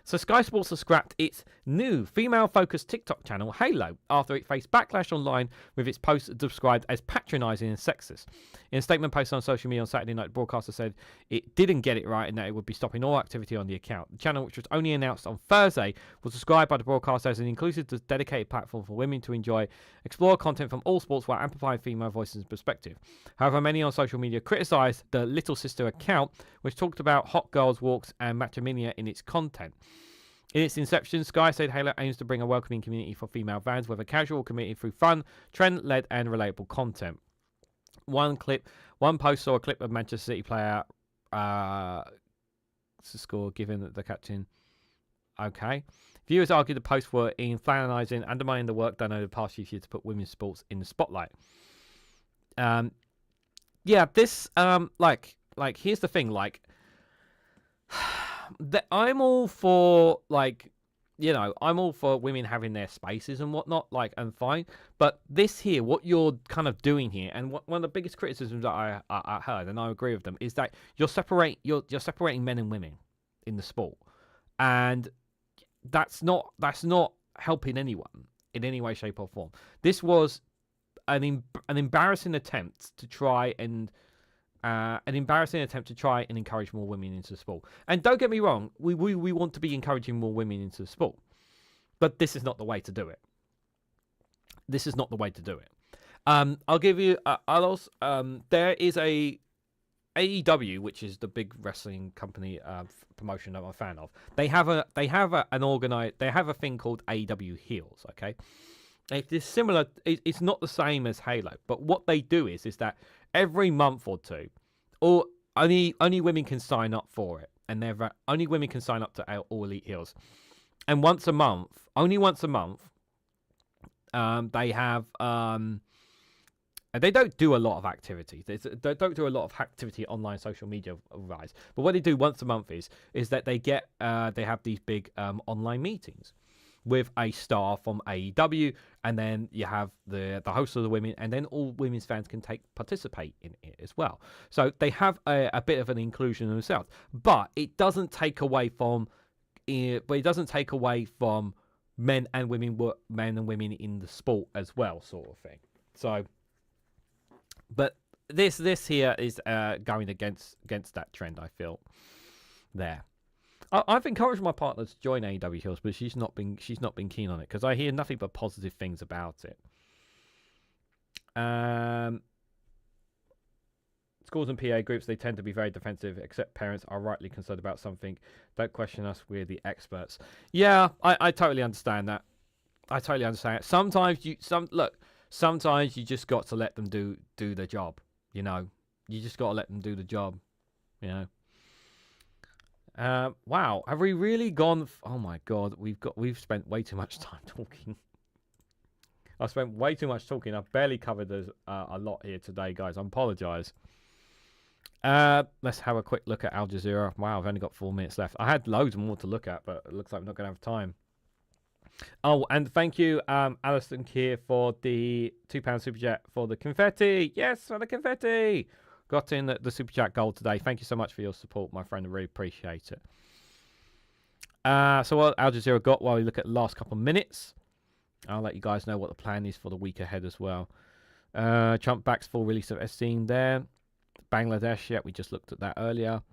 So Sky Sports has scrapped its new female-focused TikTok channel, Halo, after it faced backlash online with its posts described as patronising and sexist. In a statement posted on social media on Saturday night, the broadcaster said it didn't get it right and that it would be stopping all activity on the account. The channel, which was only announced on Thursday, was described by the broadcaster as an inclusive, dedicated platform for women to enjoy, explore content from all sports while amplifying female voices and perspective. However, many on social media criticised the Little Sister account, which talked about hot girls' walks and matrimony in its content. In its inception, Sky said Halo aims to bring a welcoming community for female fans, whether casual or committed, through fun, trend-led and relatable content. One post saw a clip of Manchester City player to score, given the captain. Okay. Viewers argued the posts were infantilizing, undermining the work done over the past few years to put women's sports in the spotlight. Yeah, this here's the thing, I'm all for I'm all for women having their spaces and whatnot, and fine. But this here, what you're kind of doing here, and one of the biggest criticisms that I heard, and I agree with them, is that you're separating men and women in the sport, and that's not helping anyone in any way, shape, or form. This was an embarrassing attempt to try and an embarrassing attempt to try and encourage more women into the sport. And don't get me wrong, we want to be encouraging more women into the sport, but this is not the way to do it. This is not the way to do it. I'll give you. There is a AEW, which is the big wrestling company promotion that I'm a fan of. They have a thing called AEW Heels. Okay, it's similar. It's not the same as Halo, but what they do is that every month or two, or only women can sign up for it, and only women can sign up to All Elite Heels, and only once a month, they have and they don't do a lot of activity. They don't do a lot of activity online, social media wise. But what they do once a month is that they have these big online meetings with a star from AEW, and then you have the host of the women, and then all women's fans can participate in it as well. So they have a bit of an inclusion themselves, but it doesn't take away from men and women in the sport as well, sort of thing. So. But this here is going against that trend, I feel. There, I've encouraged my partner to join AEW Heels, but she's not been keen on it because I hear nothing but positive things about it. Schools and PA groups, they tend to be very defensive, except parents are rightly concerned about something. Don't question us, we're the experts. Yeah, I totally understand that. I totally understand it. Sometimes you just got to let them do their job, you know. You just got to let them do the job, you know. Wow, have we really gone? Oh my God, we've spent way too much time talking. I've spent way too much talking. I've barely covered a lot here today, guys. I apologise. Let's have a quick look at Al Jazeera. Wow, I've only got 4 minutes left. I had loads more to look at, but it looks like I'm not going to have time. Oh, and thank you, Alison Keir, for the £2 super chat for the confetti. Yes, for the confetti. Got in the super chat goal today. Thank you so much for your support, my friend. I really appreciate it. So what Al Jazeera got while we look at the last couple of minutes, I'll let you guys know what the plan is for the week ahead as well. Trump backs full release of Esteen there. Bangladesh, yeah, we just looked at that earlier.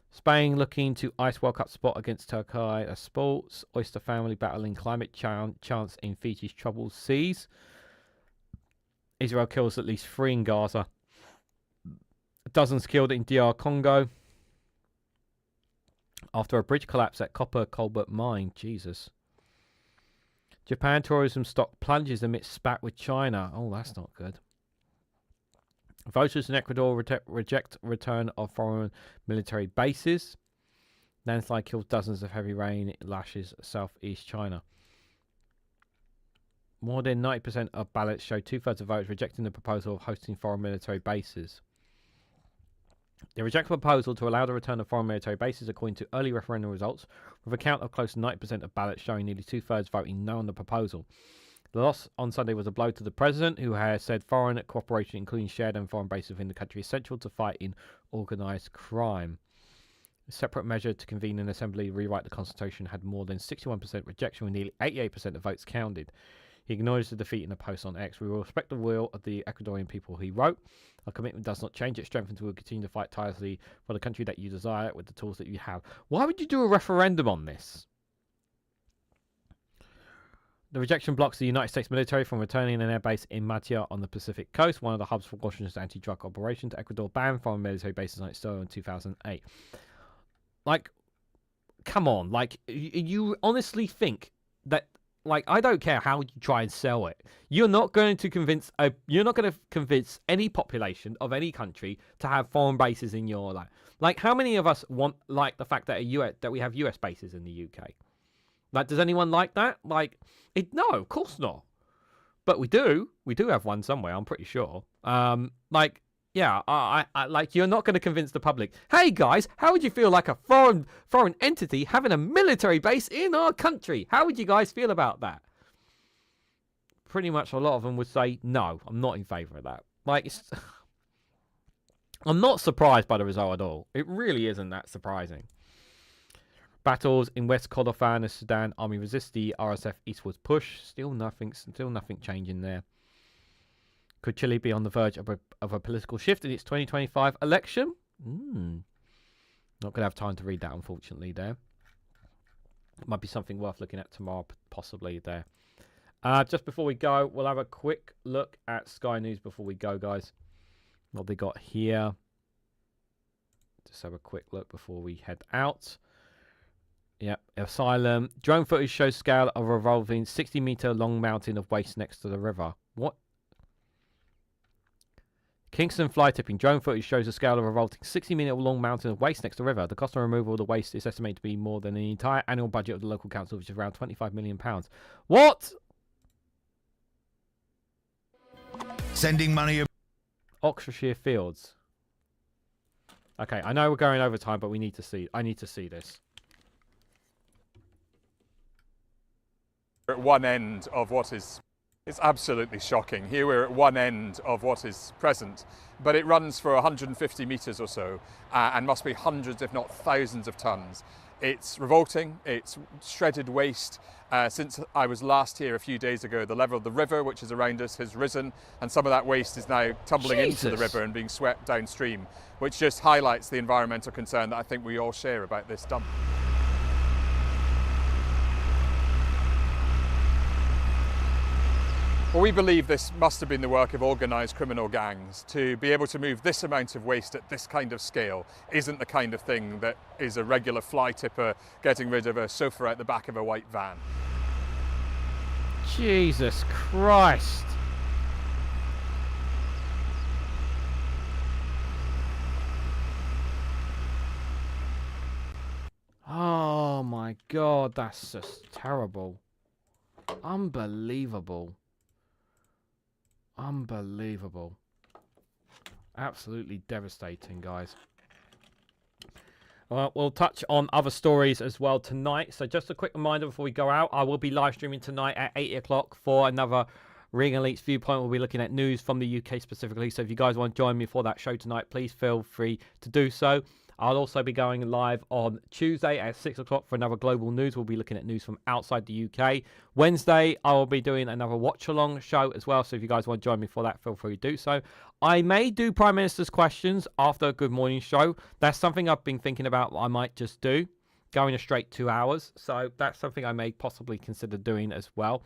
Spain looking to ice World Cup spot against Turkey as sports. Oyster family battling climate chance in Fiji's troubled seas. Israel kills at least 3 in Gaza. Dozens killed in DR Congo. After a bridge collapse at Copper Colbert Mine. Jesus. Japan tourism stock plunges amidst spat with China. Oh, that's not good. Voters in Ecuador reject return of foreign military bases. Landslide kills dozens of heavy rain. It lashes southeast China. More than 90% of ballots show 2/3 of voters rejecting the proposal of hosting foreign military bases. They reject the proposal to allow the return of foreign military bases according to early referendum results, with a count of close to 90% of ballots showing nearly 2/3 voting no on the proposal. The loss on Sunday was a blow to the president, who has said foreign cooperation, including shared and foreign bases within the country, is essential to fighting organised crime. A separate measure to convene an assembly rewrite the constitution had more than 61% rejection, with nearly 88% of votes counted. He acknowledged the defeat in a post on X. We will respect the will of the Ecuadorian people, he wrote. Our commitment does not change, it strengthens. We will continue to fight tirelessly for the country that you desire with the tools that you have. Why would you do a referendum on this? The rejection blocks the United States military from returning an airbase in Matia on the Pacific coast, one of the hubs for Washington's anti-drug operations. Ecuador banned foreign military bases on its soil in 2008. Like, come on. Like, you honestly think that, like, I don't care how you try and sell it. You're not going to convince any population of any country to have foreign bases in your land. Like, how many of us want, like, the fact that that we have US bases in the UK? Like, does anyone like that? Like, no, of course not. But we do. We do have one somewhere, I'm pretty sure. Like, yeah, I like, you're not going to convince the public. Hey, guys, how would you feel like a foreign entity having a military base in our country? How would you guys feel about that? Pretty much a lot of them would say, no, I'm not in favour of that. Like, I'm not surprised by the result at all. It really isn't that surprising. Battles in West Kordofan as Sudan army resists the RSF eastwards push. Still nothing changing there. Could Chile be on the verge of a political shift in its 2025 election? Not going to have time to read that, unfortunately, there. Might be something worth looking at tomorrow, possibly, there. Just before we go, we'll have a quick look at Sky News before we go, guys. What they got here. Just have a quick look before we head out. Yep, Asylum. Drone footage shows scale of a revolving 60-meter long mountain of waste next to the river. What? Kingston fly tipping. Drone footage shows the scale of a revolving 60-meter long mountain of waste next to the river. The cost of removal of the waste is estimated to be more than the entire annual budget of the local council, which is around £25 million. What? Sending money. Oxfordshire Fields. Okay, I know we're going over time, but I need to see this. At one end of what is, it's absolutely shocking. Here we're at one end of what is present, but it runs for 150 metres or so and must be hundreds, if not thousands of tonnes. It's revolting, it's shredded waste. Since I was last here a few days ago, the level of the river, which is around us, has risen, and some of that waste is now tumbling into the river and being swept downstream, which just highlights the environmental concern that I think we all share about this dump. Well, we believe this must have been the work of organised criminal gangs. To be able to move this amount of waste at this kind of scale isn't the kind of thing that is a regular fly tipper getting rid of a sofa out the back of a white van. Jesus Christ. Oh my God, that's just terrible. Unbelievable. Unbelievable. Absolutely devastating, guys. Well, we'll touch on other stories as well tonight. So just a quick reminder before we go out, I will be live streaming tonight at 8 o'clock for another Reganelite's Viewpoint. We'll be looking at news from the UK specifically. So if you guys want to join me for that show tonight, please feel free to do so. I'll also be going live on Tuesday at 6 o'clock for another global news. We'll be looking at news from outside the UK. Wednesday, I will be doing another watch-along show as well. So if you guys want to join me for that, feel free to do so. I may do Prime Minister's questions after a Good Morning show. That's something I've been thinking about I might just do, going a straight 2 hours. So that's something I may possibly consider doing as well.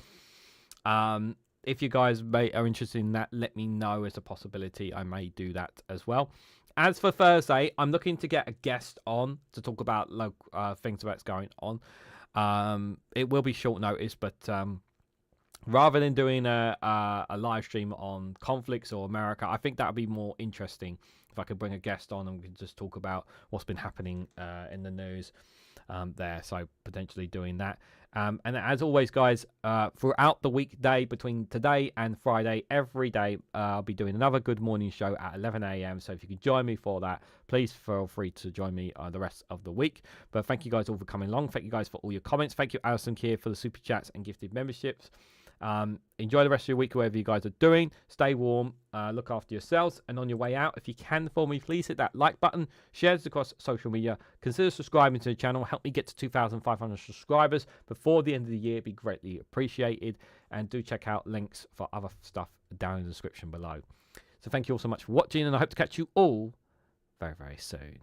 If you guys are interested in that, let me know as a possibility. I may do that as well. As for Thursday, I'm looking to get a guest on to talk about things that's going on. It will be short notice, but rather than doing a live stream on conflicts or America, I think that would be more interesting if I could bring a guest on and we could just talk about what's been happening in the news there. So potentially doing that. And as always, guys, throughout the weekday between today and Friday, every day, I'll be doing another Good Morning show at 11 a.m. So if you could join me for that, please feel free to join me the rest of the week. But thank you guys all for coming along. Thank you guys for all your comments. Thank you, Alison Keir, for the super chats and gifted memberships. Enjoy the rest of your week, whatever you guys are doing. Stay warm, look after yourselves, and on your way out, if you can for me, please hit that like button, share this across social media, consider subscribing to the channel, help me get to 2,500 subscribers before the end of the year. It'd be greatly appreciated, and do check out links for other stuff down in the description below. So thank you all so much for watching, and I hope to catch you all very, very soon.